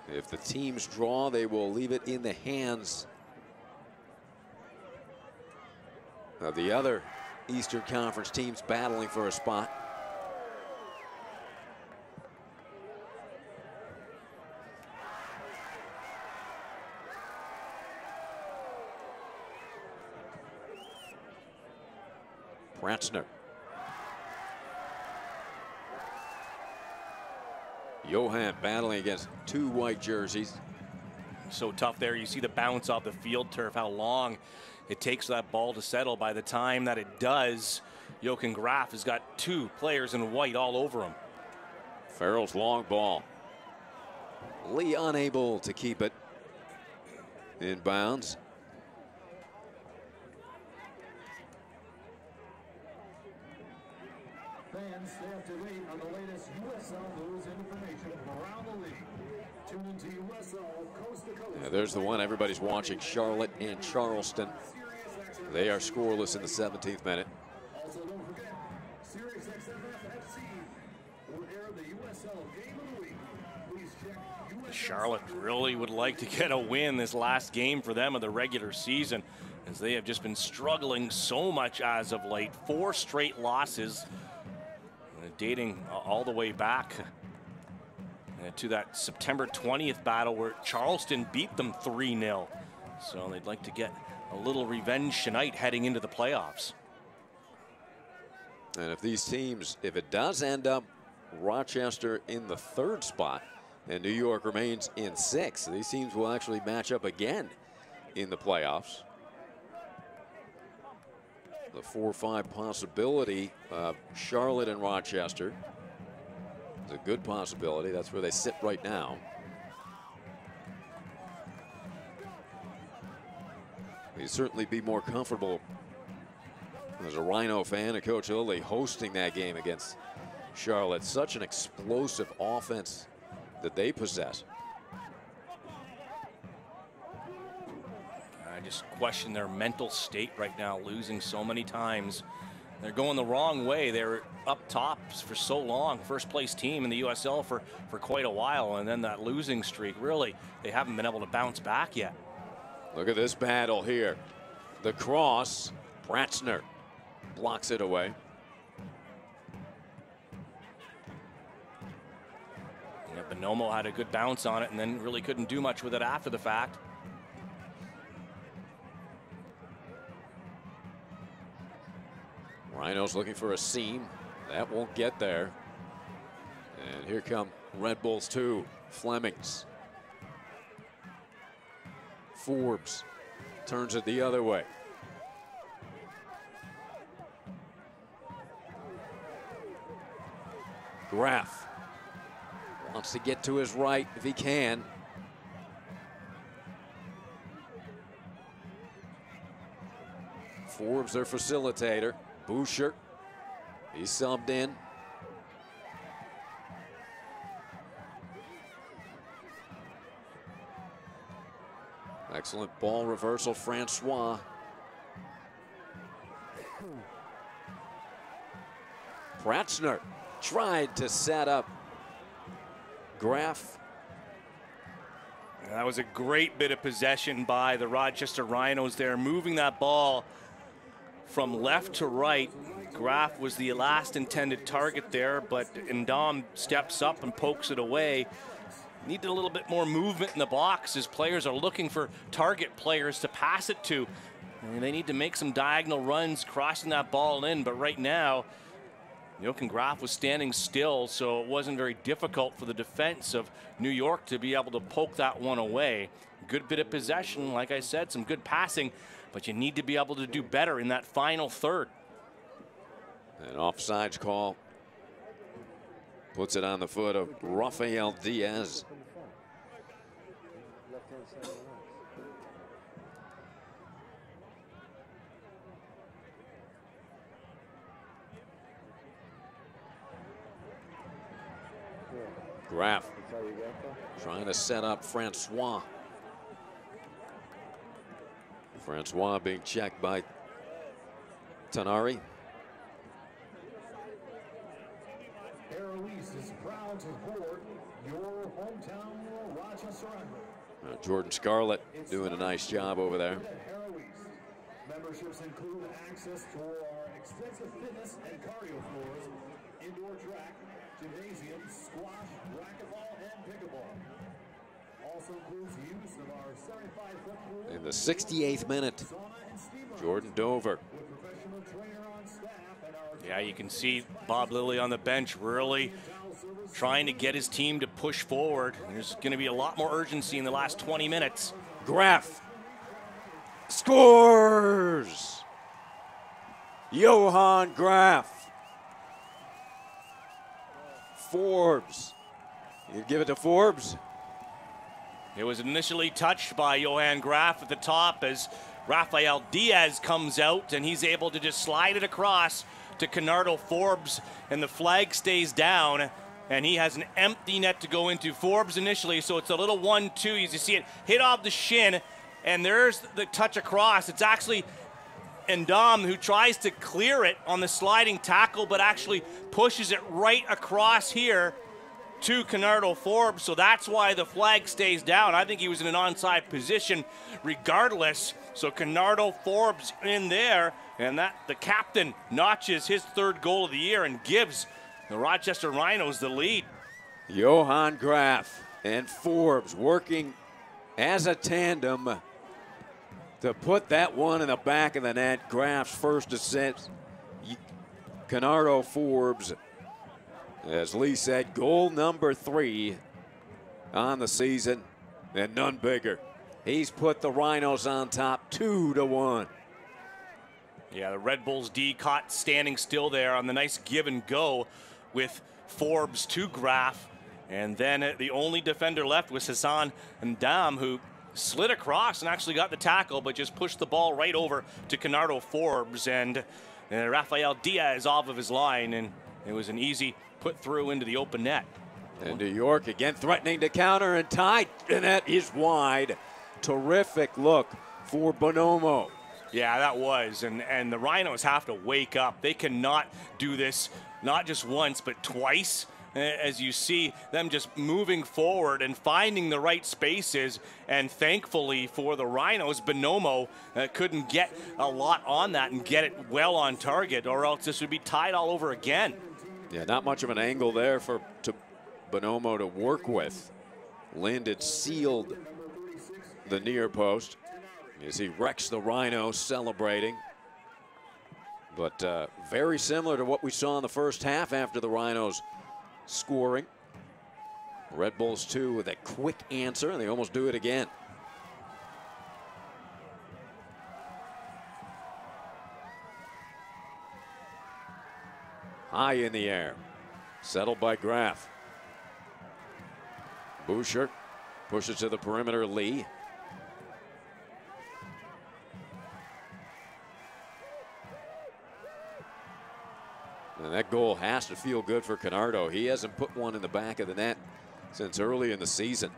If the teams draw, they will leave it in the hands of the other Eastern Conference teams battling for a spot. Pratzner. Johan battling against two white jerseys. So tough there. You see the bounce off the field turf, how long it takes that ball to settle. By the time that it does, Jochen Graf has got two players in white all over him. Farrell's long ball. Lee unable to keep it in bounds. Fans, stay up to date on the latest USL news and information from around the league. Tune into USL Coast to Coast. Yeah, there's the one everybody's watching, Charlotte and Charleston. They are scoreless in the 17th minute. Also, don't forget, Sirius XFF FC will air the USL Game of the Week. Please check Charlotte really would like to get a win this last game for them of the regular season, as they have just been struggling so much as of late. 4 straight losses, dating all the way back to that September 20th battle where Charleston beat them 3-0. So they'd like to get a little revenge tonight heading into the playoffs. And if these teams, if it does end up Rochester in the 3rd spot and New York remains in 6th, these teams will actually match up again in the playoffs. The 4-5 possibility of Charlotte and Rochester is a good possibility. That's where they sit right now. You'd certainly be more comfortable as a Rhino fan and Coach Lilly hosting that game against Charlotte. Such an explosive offense that they possess. just question their mental state right now, losing so many times. They're going the wrong way. They were up top for so long, first place team in the USL for quite a while, and then that losing streak, really, they haven't been able to bounce back yet. Look at this battle here. The cross, Pratzner blocks it away. Yeah, Bonomo had a good bounce on it and then really couldn't do much with it after the fact. Rhinos looking for a seam. That won't get there. And here come Red Bulls 2, Flemings. Forbes turns it the other way. Graf wants to get to his right if he can. Forbes, their facilitator. Boucher, he's subbed in. Excellent ball reversal, Francois. Pratzner tried to set up Graf. That was a great bit of possession by the Rochester Rhinos there, moving that ball from left to right. Graf was the last intended target there, but Ndam steps up and pokes it away. Needed a little bit more movement in the box as players are looking for target players to pass it to. And they need to make some diagonal runs crossing that ball in, but right now, Jochen Graf was standing still, so it wasn't very difficult for the defense of New York to be able to poke that one away. Good bit of possession, like I said, some good passing, but you need to be able to do better in that final third. An offsides call puts it on the foot of Rafael Diaz. Graf trying to set up Francois. Francois being checked by Tanari. Eloise is proud to support your hometown Rochester Rhinos. Jordan Scarlett doing a nice job over there. Memberships include access to our extensive fitness and cardio floors, indoor track, gymnasium, squash, racquetball, and pickleball. Also includes use of our 75-foot pool. In the 68th minute, Jordan Dover. Yeah, you can see Bob Lilly on the bench really trying to get his team to push forward. There's going to be a lot more urgency in the last 20 minutes. Graf scores! Johan Graf. Forbes. You give it to Forbes. It was initially touched by Johan Graf at the top as Rafael Diaz comes out, and he's able to just slide it across to Canardo Forbes, and the flag stays down, and he has an empty net to go into. Forbes initially, so it's a little 1-2. As you see it hit off the shin, and there's the touch across. It's actually Ndam who tries to clear it on the sliding tackle, but actually pushes it right across here to Canardo Forbes, so that's why the flag stays down. I think he was in an onside position regardless. So Canardo Forbes in there, and that the captain notches his third goal of the year and gives the Rochester Rhinos the lead. Johan Graf and Forbes working as a tandem to put that one in the back of the net. Graf's first assist. Canardo Forbes, as Lee said, goal number 3 on the season, and none bigger. He's put the Rhinos on top 2-1. Yeah, the Red Bulls D caught standing still there on the nice give and go with Forbes to Graf. And then the only defender left was Hassan Ndam, who slid across and actually got the tackle, but just pushed the ball right over to Canardo Forbes. And Rafael Diaz off of his line, and it was an easy put through into the open net. And New York again threatening to counter and tied, and that is wide. Terrific look for Bonomo. Yeah, that was. And the Rhinos have to wake up. They cannot do this not just once, but twice. As you see them just moving forward and finding the right spaces. And thankfully for the Rhinos, Bonomo couldn't get a lot on that and get it well on target, or else this would be tied all over again. Yeah, not much of an angle there for Bonomo to work with. Lind had sealed the near post as he wrecks the Rhinos celebrating. But very similar to what we saw in the first half after the Rhinos scoring. Red Bulls 2 with a quick answer, and they almost do it again. High in the air, settled by Graff. Boucher pushes to the perimeter, Lee. And that goal has to feel good for Canardo. He hasn't put one in the back of the net since early in the season.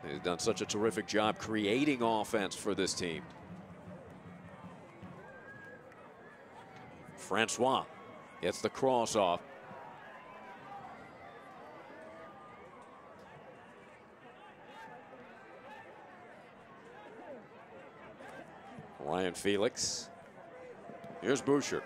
He's done such a terrific job creating offense for this team. Francois gets the cross off. Ryan Felix. Here's Boucher.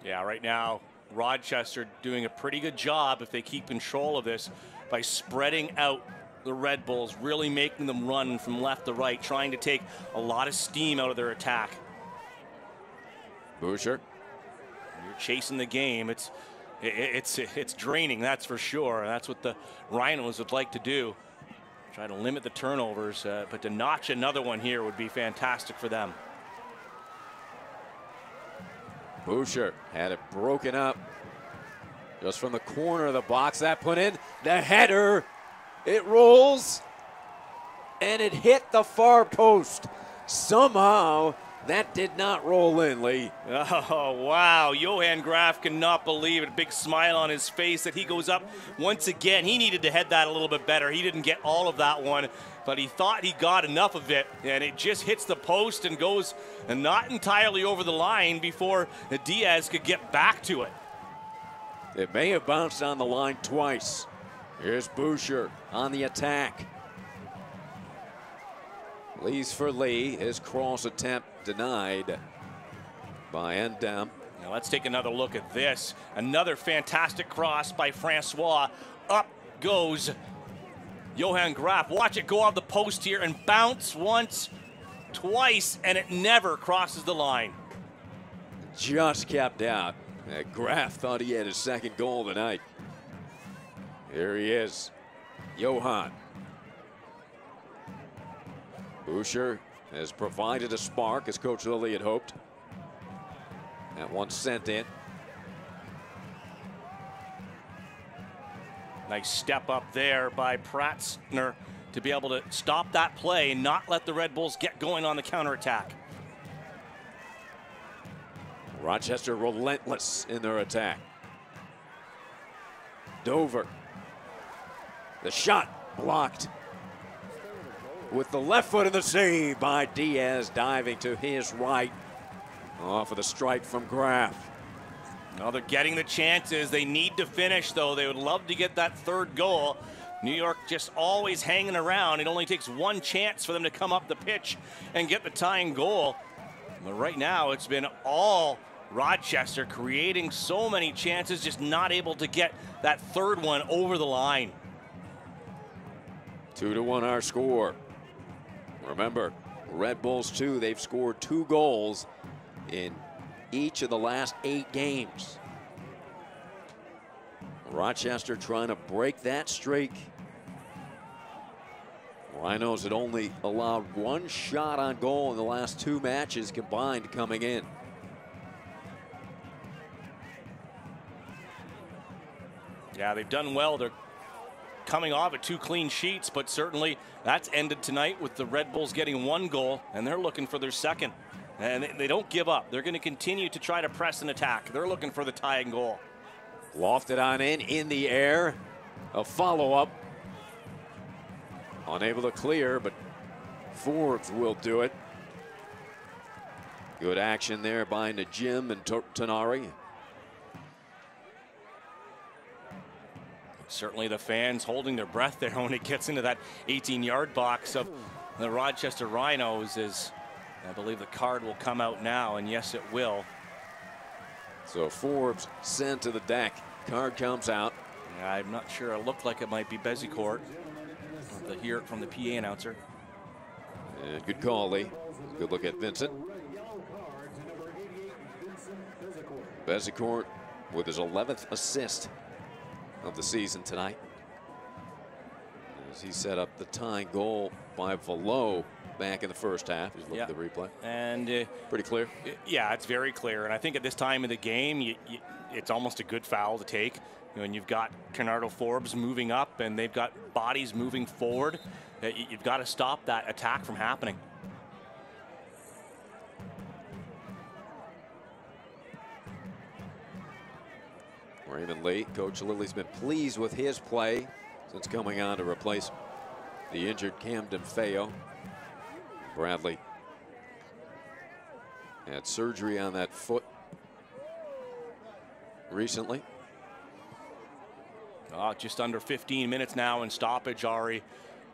Yeah, right now, Rochester doing a pretty good job if they keep control of this by spreading out the Red Bulls, really making them run from left to right, trying to take a lot of steam out of their attack. Boucher. You're chasing the game. It's draining, that's for sure. That's what the Rhinos would like to do. Try to limit the turnovers, but to notch another one here would be fantastic for them. Boucher had it broken up just from the corner of the box. That put in the header. It rolls and it hit the far post. Somehow that did not roll in, Lee. Oh, wow. Johan Graff cannot believe it. Big smile on his face that he goes up once again. He needed to head that a little bit better. He didn't get all of that one, but he thought he got enough of it, and it just hits the post and goes not entirely over the line before Diaz could get back to it. It may have bounced on the line twice. Here's Boucher on the attack. Lee's for Lee. His cross attempt denied by Endam. Now let's take another look at this. Another fantastic cross by Francois. Up goes Johan Graff. Watch it go off the post here and bounce once, twice, and it never crosses the line. Just kept out. Graff thought he had his second goal tonight. Here he is, Johan. Boucher has provided a spark, as Coach Lilly had hoped. That one sent in. Nice step up there by Pratzner to be able to stop that play and not let the Red Bulls get going on the counterattack. Rochester relentless in their attack. Dover. The shot blocked. With the left foot in the save by Diaz, diving to his right. Off of the strike from Graff. Well, they're getting the chances. They need to finish, though. They would love to get that third goal. New York just always hanging around. It only takes one chance for them to come up the pitch and get the tying goal. But right now, it's been all Rochester creating so many chances, just not able to get that third one over the line. 2-1 our score. Remember, Red Bulls 2, they've scored 2 goals in each of the last 8 games. Rochester trying to break that streak. Rhinos had only allowed 1 shot on goal in the last 2 matches combined coming in. Yeah, they've done well. They're coming off of 2 clean sheets, but certainly that's ended tonight with the Red Bulls getting 1 goal, and they're looking for their second. And they don't give up. They're going to continue to try to press and attack. They're looking for the tying goal. Lofted on in the air. A follow-up. Unable to clear, but Forbes will do it. Good action there by Najim and Tanari. Certainly the fans holding their breath there when it gets into that 18-yard box of the Rochester Rhinos. As I believe the card will come out now, and yes, it will. So Forbes sent to the deck. Card comes out. Yeah, I'm not sure. It looked like it might be Bezicourt. To hear it from the PA announcer. And good call, Lee. Good look at Vincent. Bezicourt with his 11th assist of the season tonight, as he set up the tying goal by Velo back in the first half. He's looking at the replay. And pretty clear. Yeah, it's very clear. And I think at this time of the game, it's almost a good foul to take. You know, and you've got Canardo Forbes moving up, and they've got bodies moving forward. You've got to stop that attack from happening. Raymond Lee, Coach Lilly's been pleased with his play since coming on to replace the injured Camden Feo. Bradley had surgery on that foot recently. Just under 15 minutes now in stoppage, Ari.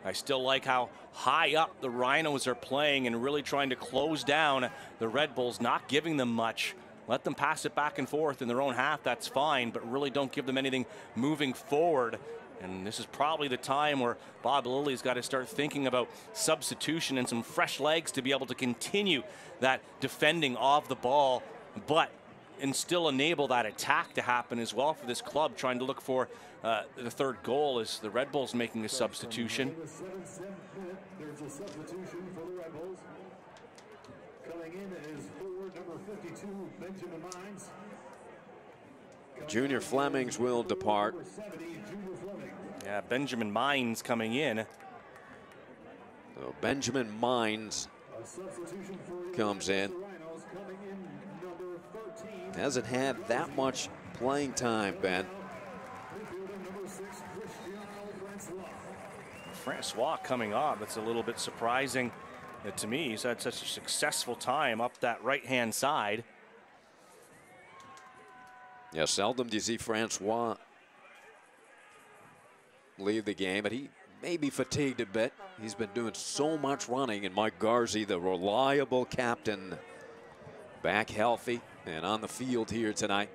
I still like how high up the Rhinos are playing and really trying to close down the Red Bulls, not giving them much. Let them pass it back and forth in their own half, that's fine, but really don't give them anything moving forward. And this is probably the time where Bob Lilly's got to start thinking about substitution and some fresh legs to be able to continue that defending of the ball, and still enable that attack to happen as well for this club, trying to look for the third goal as the Red Bulls making a substitution. There's a substitution for the Red Bulls. Coming in is forward number 52, Benjamin Mines. Junior Flemings will depart. Yeah, Benjamin Mines coming in. So Benjamin Mines comes in. Hasn't had that much playing time, Ben. Francois coming on. That's a little bit surprising to me. He's had such a successful time up that right-hand side. Yeah, seldom do you see Francois leave the game, but he may be fatigued a bit. He's been doing so much running, and Mike Garzi, the reliable captain, back healthy and on the field here tonight.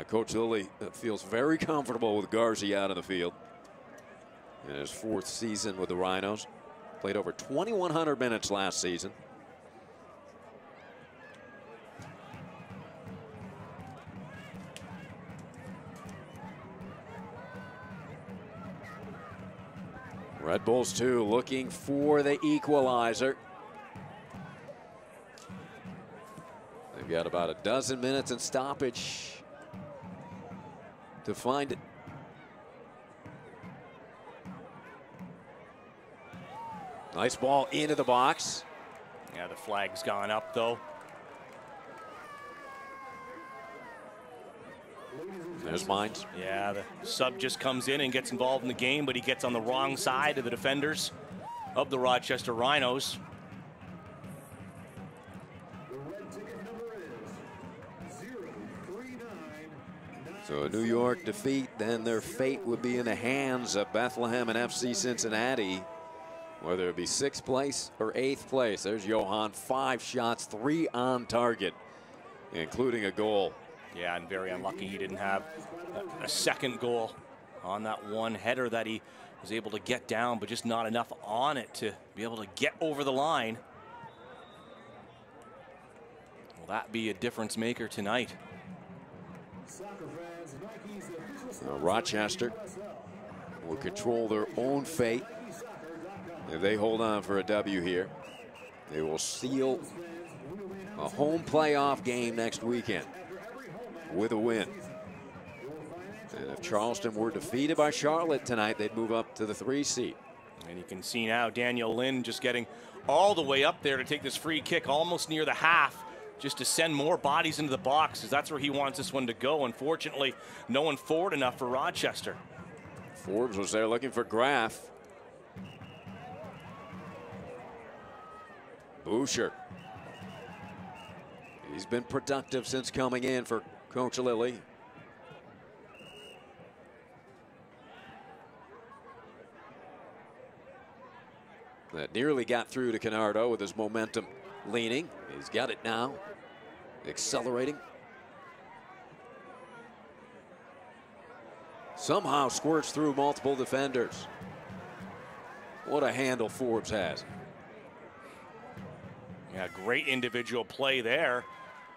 Coach Lilly feels very comfortable with Garzi out on the field. In his 4th season with the Rhinos. Played over 2,100 minutes last season. Red Bulls too looking for the equalizer. They've got about a dozen minutes in stoppage to find it. Nice ball into the box. Yeah, the flag's gone up though. There's Mines. Yeah, the sub just comes in and gets involved in the game, but he gets on the wrong side of the defenders of the Rochester Rhinos. So a New York defeat, then their fate would be in the hands of Bethlehem and FC Cincinnati. Whether it be 6th place or 8th place. There's Johan, 5 shots, 3 on target, including a goal. Yeah, and very unlucky he didn't have a second goal on that one header that he was able to get down, but just not enough on it to be able to get over the line. Will that be a difference maker tonight? Rochester will control their own fate. If they hold on for a W here, they will seal a home playoff game next weekend with a win. And if Charleston were defeated by Charlotte tonight, they'd move up to the 3 seed. And you can see now Daniel Lynn just getting all the way up there to take this free kick almost near the half, just to send more bodies into the box, because that's where he wants this one to go. Unfortunately, no one forward enough for Rochester. Forbes was there looking for Graff. Boucher. He's been productive since coming in for Coach Lilly. That nearly got through to Canardo with his momentum leaning. He's got it now. Accelerating. Somehow squirts through multiple defenders. What a handle Forbes has. Yeah, great individual play there.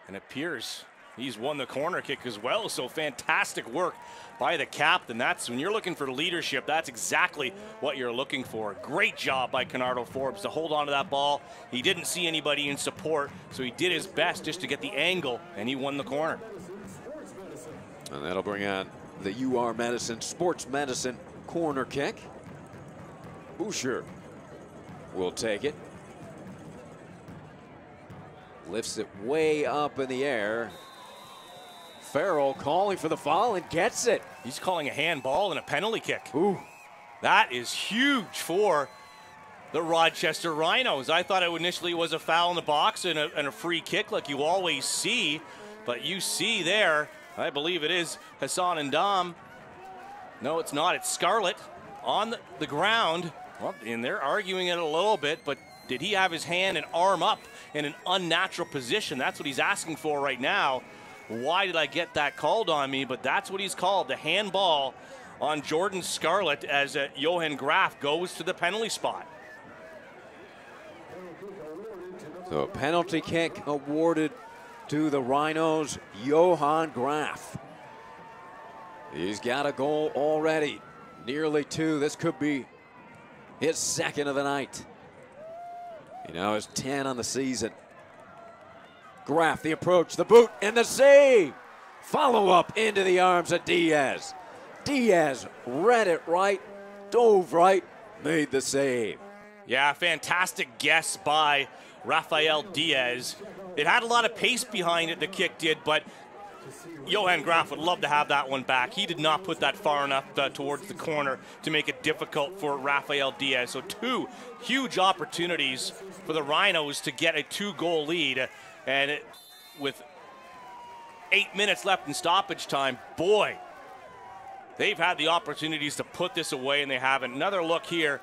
And it appears he's won the corner kick as well. So fantastic work by the captain. That's when you're looking for leadership. That's exactly what you're looking for. Great job by Canardo Forbes to hold on to that ball. He didn't see anybody in support, so he did his best just to get the angle, and he won the corner. And that'll bring on the UR Medicine Sports Medicine corner kick. Boucher will take it. Lifts it way up in the air. Farrell calling for the foul and gets it. He's calling a handball and a penalty kick. Ooh. That is huge for the Rochester Rhinos. I thought it initially was a foul in the box and a free kick like you always see. But you see there, I believe it is Hassan and Dom. No, it's not. It's Scarlett on the ground. Well, and they're arguing it a little bit, but did he have his hand and arm up in an unnatural position? That's what he's asking for right now. Why did I get that called on me? But that's what he's called, the handball on Jordan Scarlett as Johan Graf goes to the penalty spot. So a penalty kick awarded to the Rhinos, Johan Graf. He's got a goal already, nearly 2. This could be his second of the night. He now has 10 on the season. Graf, the approach, the boot, and the save. Follow up into the arms of Diaz. Diaz read it right, dove right, made the save. Yeah, fantastic guess by Rafael Diaz. It had a lot of pace behind it, the kick did, but Johan Graf would love to have that one back. He did not put that far enough towards the corner to make it difficult for Rafael Diaz. So 2 huge opportunities for the Rhinos to get a 2-goal lead. And with 8 minutes left in stoppage time, boy, they've had the opportunities to put this away, and they haven't. Another look here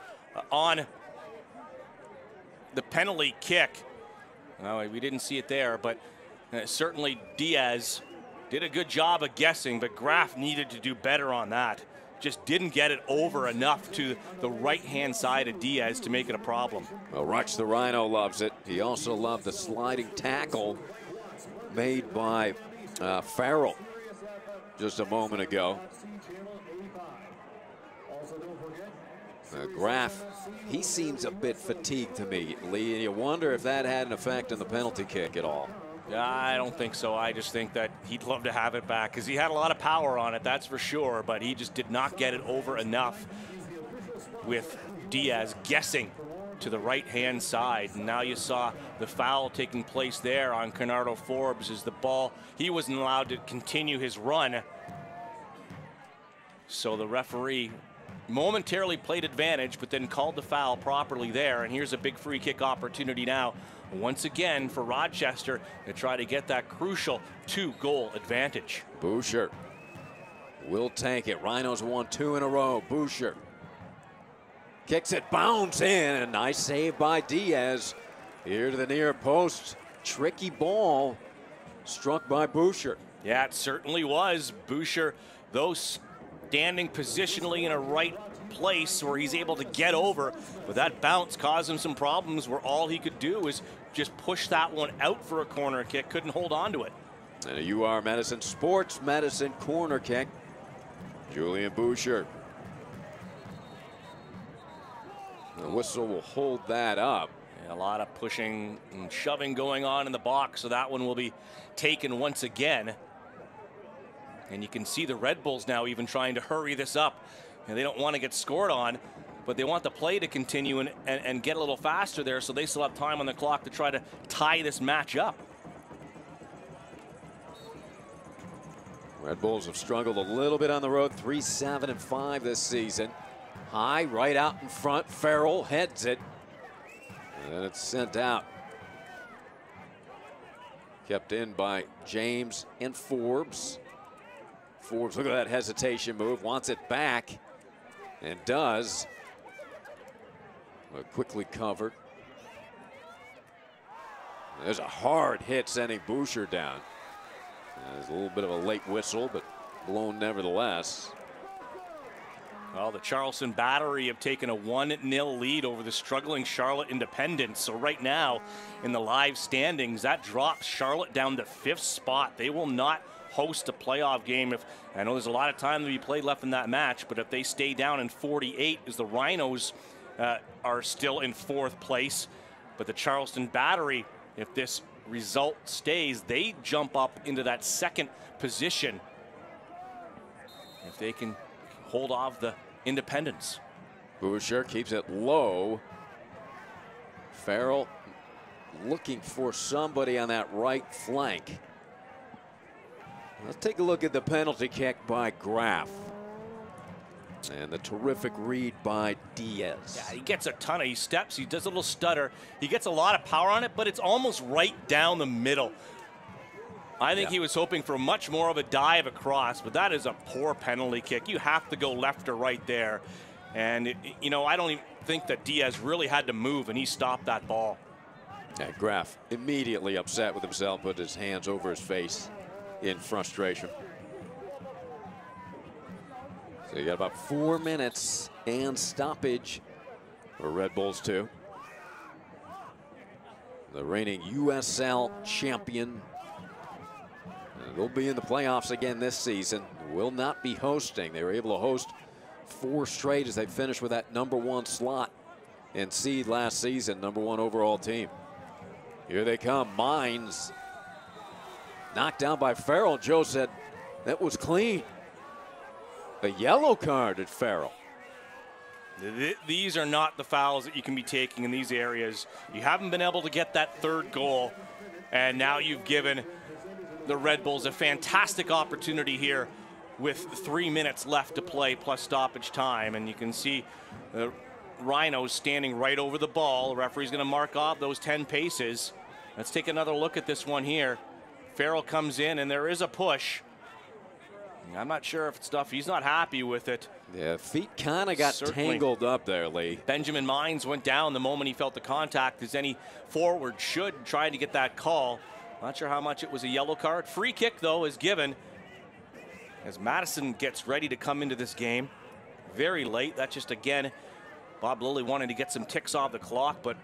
on the penalty kick. Oh, we didn't see it there, but certainly Diaz did a good job of guessing, but Graf needed to do better on that. Just didn't get it over enough to the right-hand side of Diaz to make it a problem. Well, Rux the Rhino loves it. He also loved the sliding tackle made by Farrell just a moment ago. Graf, he seems a bit fatigued to me, Lee, and you wonder if that had an effect on the penalty kick at all. I don't think so. I just think that he'd love to have it back because he had a lot of power on it, that's for sure, but he just did not get it over enough with Diaz guessing to the right-hand side. And now you saw the foul taking place there on Canardo Forbes as the ball, he wasn't allowed to continue his run. So the referee momentarily played advantage, but then called the foul properly there. And here's a big free kick opportunity now, once again for Rochester to try to get that crucial 2-goal advantage. Boucher will take it. Rhinos won 2 in a row. Boucher kicks it, bounds in, a nice save by Diaz. Here to the near post. Tricky ball struck by Boucher. Yeah, it certainly was. Boucher, though standing positionally in a right place where he's able to get over, but that bounce caused him some problems where all he could do is just push that one out for a corner kick, couldn't hold on to it. And a UR Medicine Sports Medicine corner kick. Julian Boucher. The whistle will hold that up. A lot of pushing and shoving going on in the box, so that one will be taken once again. And you can see the Red Bulls now even trying to hurry this up. And they don't want to get scored on, but they want the play to continue and get a little faster there, so they still have time on the clock to try to tie this match up. Red Bulls have struggled a little bit on the road, 3-7-5 this season. High, right out in front. Farrell heads it. And it's sent out Kept in by James and Forbes. Forbes, look at that hesitation move, wants it back, and does. But quickly covered. There's a hard hit sending Boucher down. There's a little bit of a late whistle, but blown nevertheless. Well, the Charleston Battery have taken a 1-0 lead over the struggling Charlotte Independence. So right now, in the live standings, that drops Charlotte down to 5th spot. They will not host a playoff game. I know there's a lot of time to be played left in that match, but if they stay down in 48, as the Rhinos are still in 4th place. But the Charleston Battery, if this result stays, they jump up into that 2nd position if they can hold off the Independence. Boucher keeps it low. Farrell looking for somebody on that right flank. Let's take a look at the penalty kick by Graff. And the terrific read by Diaz. Yeah, he gets a ton of, he steps, he does a little stutter. He gets a lot of power on it, but it's almost right down the middle. I think he was hoping for much more of a dive across, but that is a poor penalty kick. You have to go left or right there. And, you know, I don't even think that Diaz really had to move, and he stopped that ball. Yeah, Graff immediately upset with himself, put his hands over his face in frustration. So you got about 4 minutes and stoppage for Red Bulls 2. The reigning USL champion. They'll be in the playoffs again this season. Will not be hosting. They were able to host 4 straight as they finished with that #1 slot and seed last season, #1 overall team. Here they come. Mines knocked down by Farrell. Joe said that was clean. A yellow card at Farrell. These are not the fouls that you can be taking in these areas. You haven't been able to get that 3rd goal, and now you've given the Red Bulls a fantastic opportunity here with 3 minutes left to play plus stoppage time. And you can see the Rhinos standing right over the ball. The referee's going to mark off those 10 paces. Let's take another look at this one here. Farrell comes in, and there is a push. I'm not sure if it's stuff, he's not happy with it. Yeah, feet kind of got tangled up there, Lee. Benjamin Mines went down the moment he felt the contact, as any forward should, trying to get that call. Not sure how much it was a yellow card. Free kick, though, is given as Madison gets ready to come into this game. Very late. That's just, again, Bob Lilly wanting to get some ticks off the clock, but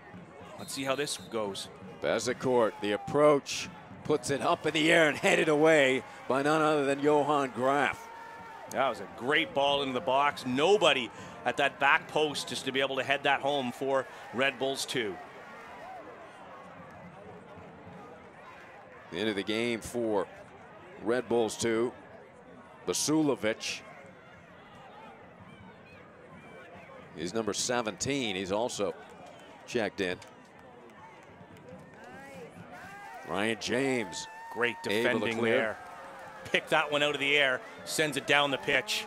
let's see how this goes. Bezecourt, the approach, puts it up in the air and headed away by none other than Johan Graff. That was a great ball into the box. Nobody at that back post just to be able to head that home for Red Bulls 2. The end of the game for Red Bulls 2. Basulovic. He's number 17. He's also checked in. Ryan James. Great defending there. Pick that one out of the air, sends it down the pitch.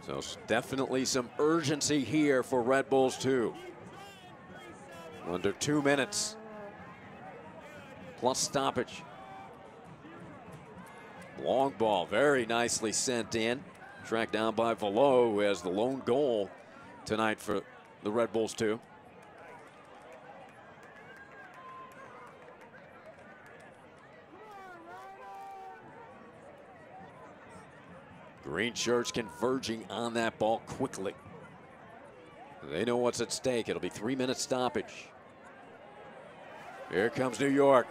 So definitely some urgency here for Red Bulls 2. Under 2 minutes. Plus stoppage. Long ball, very nicely sent in. Tracked down by Velo, who has the lone goal tonight for the Red Bulls 2. Green shirts converging on that ball quickly. They know what's at stake. It'll be 3 minute stoppage. Here comes New York.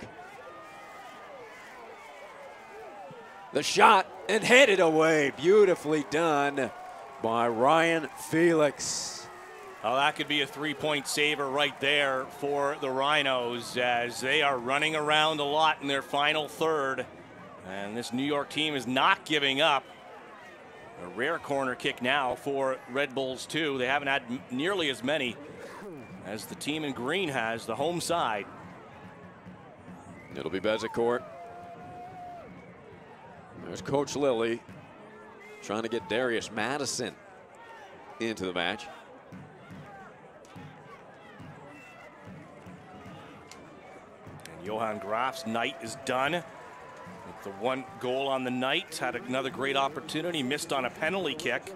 The shot and headed away. Beautifully done by Ryan Felix. Well, that could be a 3-point saver right there for the Rhinos, as they are running around a lot in their final third. And this New York team is not giving up. A rare corner kick now for Red Bulls 2. They haven't had nearly as many as the team in green has, the home side. It'll be Bezecourt. There's Coach Lilly trying to get Darius Madison into the match. Johan Graf's night is done. With the 1 goal on the night, had another great opportunity, missed on a penalty kick.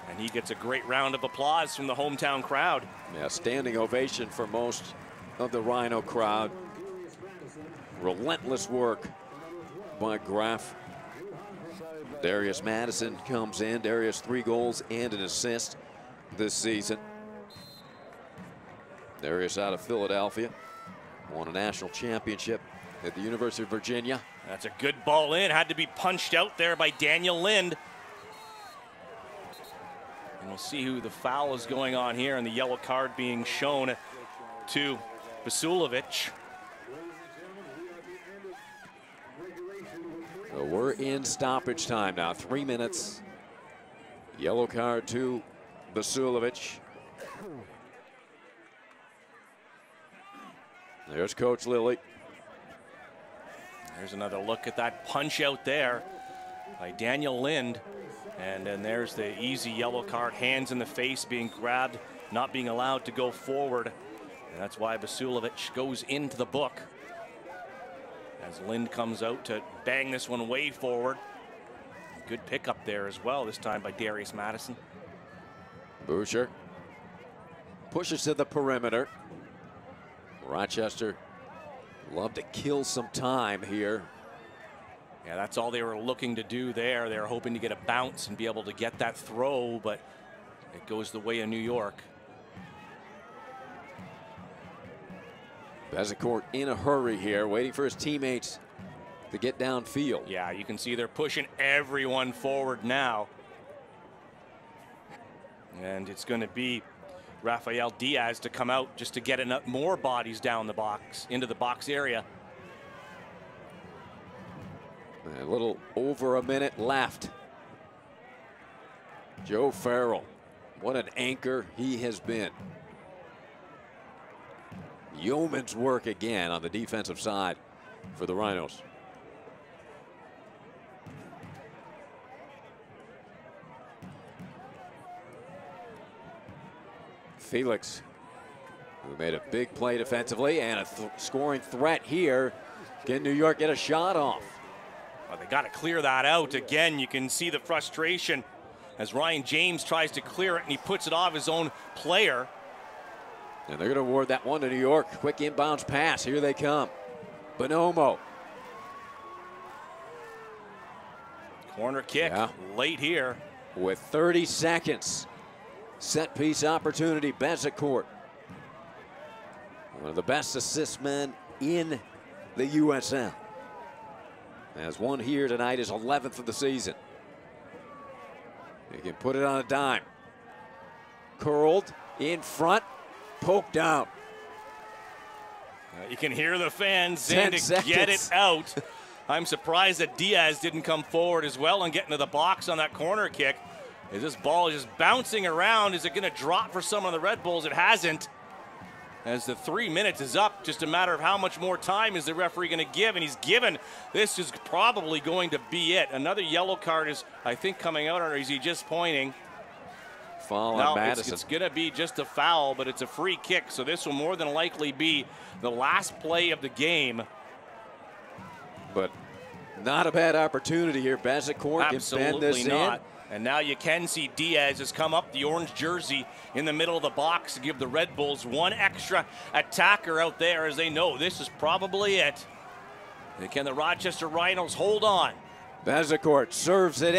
And he gets a great round of applause from the hometown crowd. Yeah, standing ovation for most of the Rhino crowd. Relentless work by Graf. Darius Madison comes in. Darius 3 goals and an assist this season. Darius out of Philadelphia. Won a national championship at the University of Virginia. That's a good ball in. Had to be punched out there by Daniel Lind. And we'll see who the foul is going on here, and the yellow card being shown to Vasilovic. So we're in stoppage time now. 3 minutes. Yellow card to Vasilovic. There's Coach Lilly. There's another look at that punch out there by Daniel Lind. And then there's the easy yellow card, hands in the face, being grabbed, not being allowed to go forward. And that's why Vasilovic goes into the book. As Lind comes out to bang this one way forward. Good pickup there as well, this time by Darius Madison. Boucher pushes to the perimeter. Rochester love to kill some time here. Yeah, that's all they were looking to do there. They were hoping to get a bounce and be able to get that throw, but it goes the way of New York. Bezecourt in a hurry here, waiting for his teammates to get downfield. Yeah, you can see they're pushing everyone forward now. And it's going to be Rafael Diaz to come out just to get more bodies down the box, into the box area. A little over a minute left. Joe Farrell, what an anchor he has been. Yeoman's work again on the defensive side for the Rhinos. Felix, who made a big play defensively, and a scoring threat here. Can New York get a shot off? Well, they got to clear that out. Again, you can see the frustration as Ryan James tries to clear it, and he puts it off his own player. And they're going to award that one to New York. Quick inbounds pass. Here they come. Bonomo. Corner kick late here. With 30 seconds. Set piece opportunity. Bezecourt. One of the best assist men in the USL. Has one here tonight, his 11th of the season. He can put it on a dime. Curled in front. Poked out. You can hear the fans saying to get it out. I'm surprised that Diaz didn't come forward as well and get into the box on that corner kick. Is this ball just bouncing around? Is it going to drop for some of the Red Bulls? It hasn't. As the 3 minutes is up, just a matter of how much more time is the referee going to give, and he's given. This is probably going to be it. Another yellow card is, I think, coming out, or is he just pointing? Foul on Madison. It's going to be just a foul, but it's a free kick, so this will more than likely be the last play of the game. But not a bad opportunity here. Bezecourt can bend this in. And now you can see Diaz has come up, the orange jersey in the middle of the box, to give the Red Bulls one extra attacker out there, as they know this is probably it. And can the Rochester Rhinos hold on? Bezecourt serves it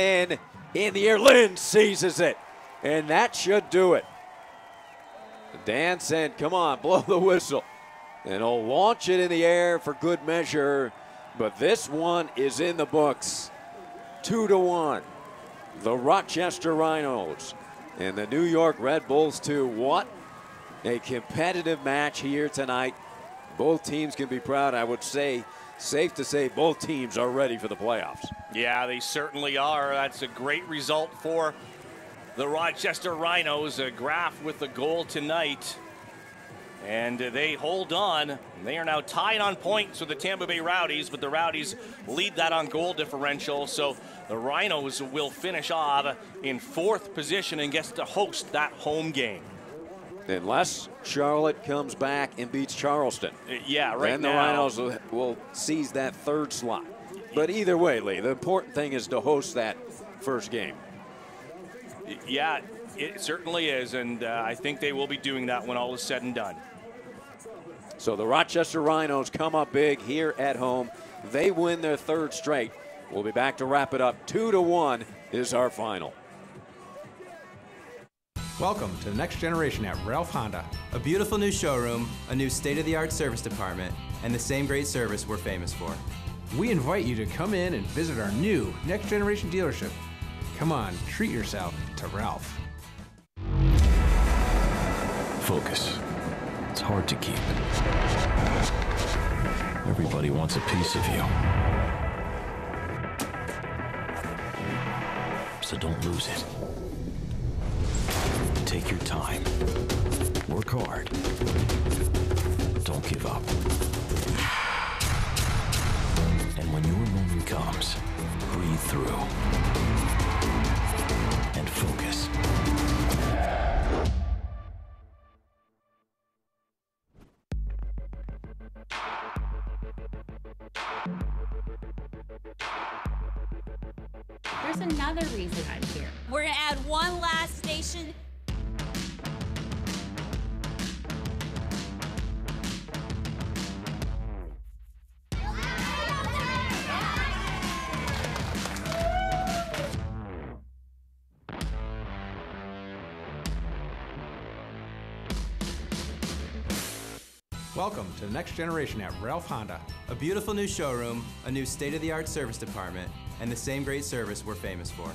in the air. Lind seizes it, and that should do it. Dan said, come on, blow the whistle. And he'll launch it in the air for good measure, but this one is in the books. 2-1. The Rochester Rhinos and the New York Red Bulls 2. What a competitive match here tonight. Both teams can be proud. I would say, safe to say, both teams are ready for the playoffs. Yeah, they certainly are. That's a great result for the Rochester Rhinos. Graf with the goal tonight. And they hold on. They are now tied on points with the Tampa Bay Rowdies, but the Rowdies lead that on goal differential. So the Rhinos will finish off in 4th position and gets to host that home game. unless Charlotte comes back and beats Charleston. Yeah, right then now. the Rhinos will seize that third slot. But either way, Lee, the important thing is to host that first game. Yeah, it certainly is, and I think they will be doing that when all is said and done. So the Rochester Rhinos come up big here at home. They win their third straight. We'll be back to wrap it up. 2-1 is our final. Welcome to the next generation at Ralph Honda. A beautiful new showroom, a new state-of-the-art service department, and the same great service we're famous for. We invite you to come in and visit our new next generation dealership. Come on, treat yourself to Ralph. Focus. It's hard to keep. Everybody wants a piece of you. So don't lose it. Take your time. Work hard. Don't give up. And when your moment comes, breathe through and focus. There's another reason I'm here. We're gonna add one last station. Welcome to the next generation at Ralph Honda. A beautiful new showroom, a new state-of-the-art service department, and the same great service we're famous for.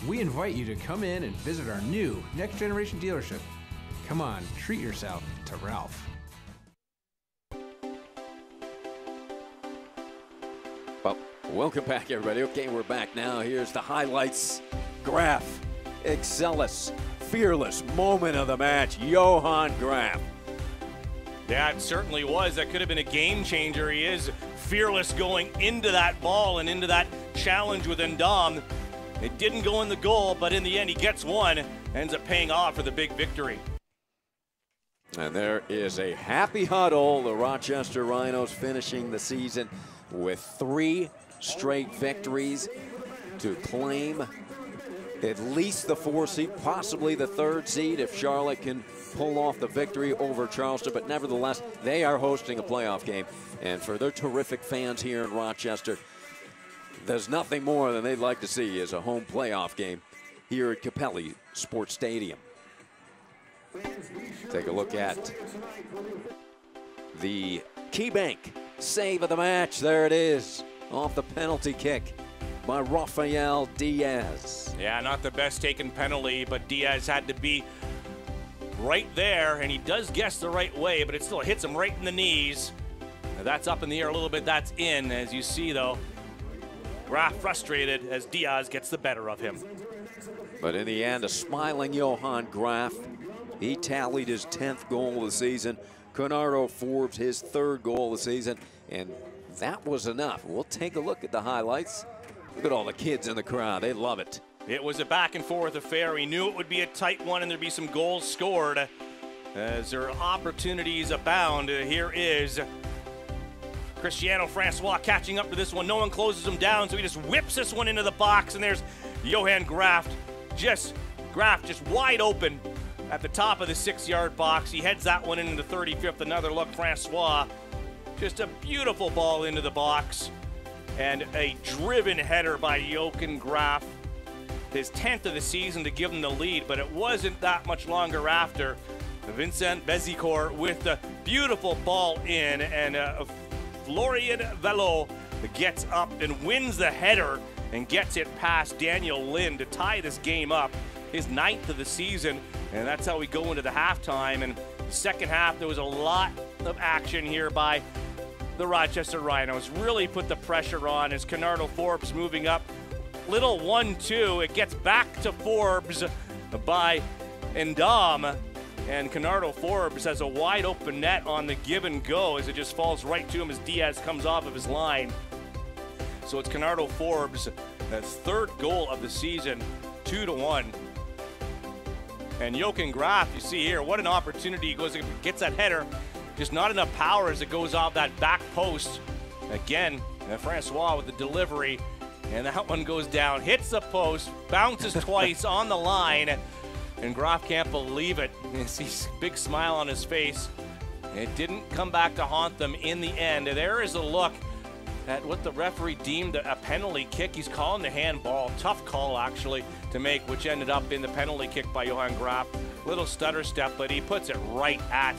We invite you to come in and visit our new next generation dealership. Come on, treat yourself to Ralph. Well, welcome back, everybody. Okay, we're back now. Here's the highlights. Graf, Excellus, fearless moment of the match, Johan Graf. Yeah, it certainly was. That could have been a game changer. He is fearless going into that ball and into that challenge with Ndam. It didn't go in the goal, but in the end he gets one, ends up paying off for the big victory. And there is a happy huddle. The Rochester Rhinos finishing the season with 3 straight victories to claim at least the 4th seed, possibly the 3rd seed if Charlotte can pull off the victory over Charleston. But nevertheless, they are hosting a playoff game. And for their terrific fans here in Rochester, there's nothing more than they'd like to see as a home playoff game here at Capelli Sport Stadium. Take a look at the KeyBank save of the match. There it is, off the penalty kick by Rafael Diaz. Yeah, not the best taken penalty, but Diaz had to be right there, and he does guess the right way, but it still hits him right in the knees. Now that's up in the air a little bit, that's in. As you see, though, Graf frustrated as Diaz gets the better of him. But in the end, a smiling Johan Graf. He tallied his 10th goal of the season. Conardo Forbes, his 3rd goal of the season, and that was enough. We'll take a look at the highlights. Look at all the kids in the crowd. They love it. It was a back-and-forth affair. We knew it would be a tight one and there'd be some goals scored as their opportunities abound. Here is Cristiano Francois catching up to this one. No one closes him down, so he just whips this one into the box, and there's Johan Graf just wide open at the top of the 6-yard box. He heads that one into the 35th. Another look, Francois. Just a beautiful ball into the box. And a driven header by Johan Graf. His 10th of the season to give him the lead, but it wasn't that much longer after. Vincent Bezicor with the beautiful ball in, and Florian Velo gets up and wins the header and gets it past Daniel Lynn to tie this game up. His 9th of the season, and that's how we go into the halftime. And the second half, there was a lot of action here by the Rochester Rhinos. Really put the pressure on as Conardo Forbes moving up. Little 1-2, it gets back to Forbes by Ndam, and Conardo Forbes has a wide open net on the give and go as it just falls right to him as Diaz comes off of his line. So it's Conardo Forbes, his 3rd goal of the season, 2-1. And Jochen Graf, you see here, what an opportunity. He goes and gets that header. Just not enough power as it goes off that back post. Again, Francois with the delivery. And that one goes down, hits the post, bounces twice on the line. And Graf can't believe it. You see a big smile on his face. It didn't come back to haunt them in the end. There is a look at what the referee deemed a penalty kick. He's calling the handball. Tough call, actually, to make, which ended up in the penalty kick by Johan Graf. Little stutter step, but he puts it right at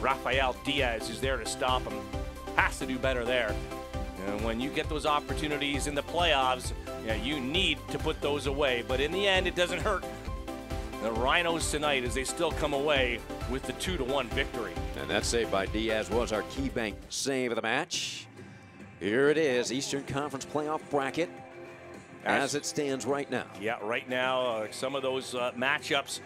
Rafael Diaz, who's there to stop him. Has to do better there. And when you get those opportunities in the playoffs, you need to put those away. But in the end, it doesn't hurt the Rhinos tonight as they still come away with the 2-1 victory. And that save by Diaz was our key bank save of the match. Here it is, Eastern Conference playoff bracket as it stands right now. Yeah, right now, some of those matchups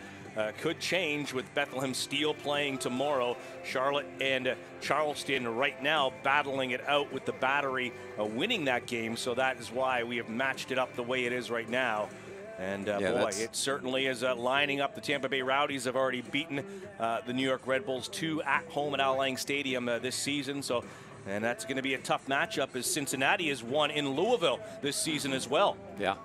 could change with Bethlehem Steel playing tomorrow. Charlotte and Charleston right now battling it out with the Battery winning that game. So that is why we have matched it up the way it is right now. And boy, it certainly is lining up. The Tampa Bay Rowdies have already beaten the New York Red Bulls 2 at home at Al Lang Stadium this season. And that's going to be a tough matchup as Cincinnati has won in Louisville this season as well. Yeah.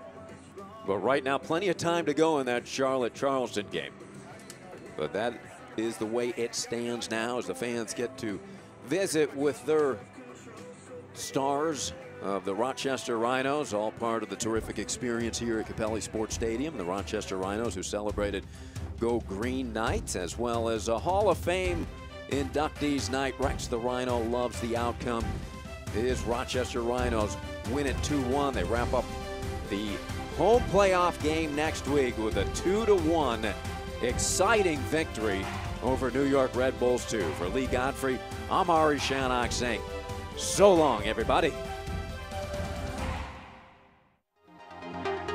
But right now, plenty of time to go in that Charlotte-Charleston game. But that is the way it stands now as the fans get to visit with their stars of the Rochester Rhinos, all part of the terrific experience here at Capelli Sport Stadium. The Rochester Rhinos who celebrated Go Green Night, as well as a Hall of Fame inductees night. Rex the Rhino loves the outcome. His Rochester Rhinos win it 2-1. They wrap up the home playoff game next week with a 2-1 exciting victory over New York Red Bulls 2. For Lee Godfrey, I'm Ari Shannock saying so long, everybody.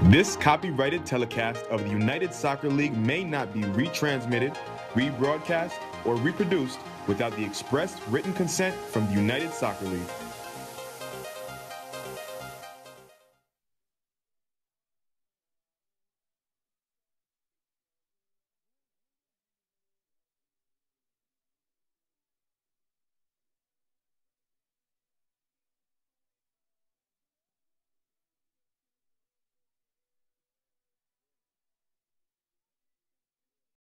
This copyrighted telecast of the United Soccer League may not be retransmitted, rebroadcast, or reproduced without the express written consent from the United Soccer League.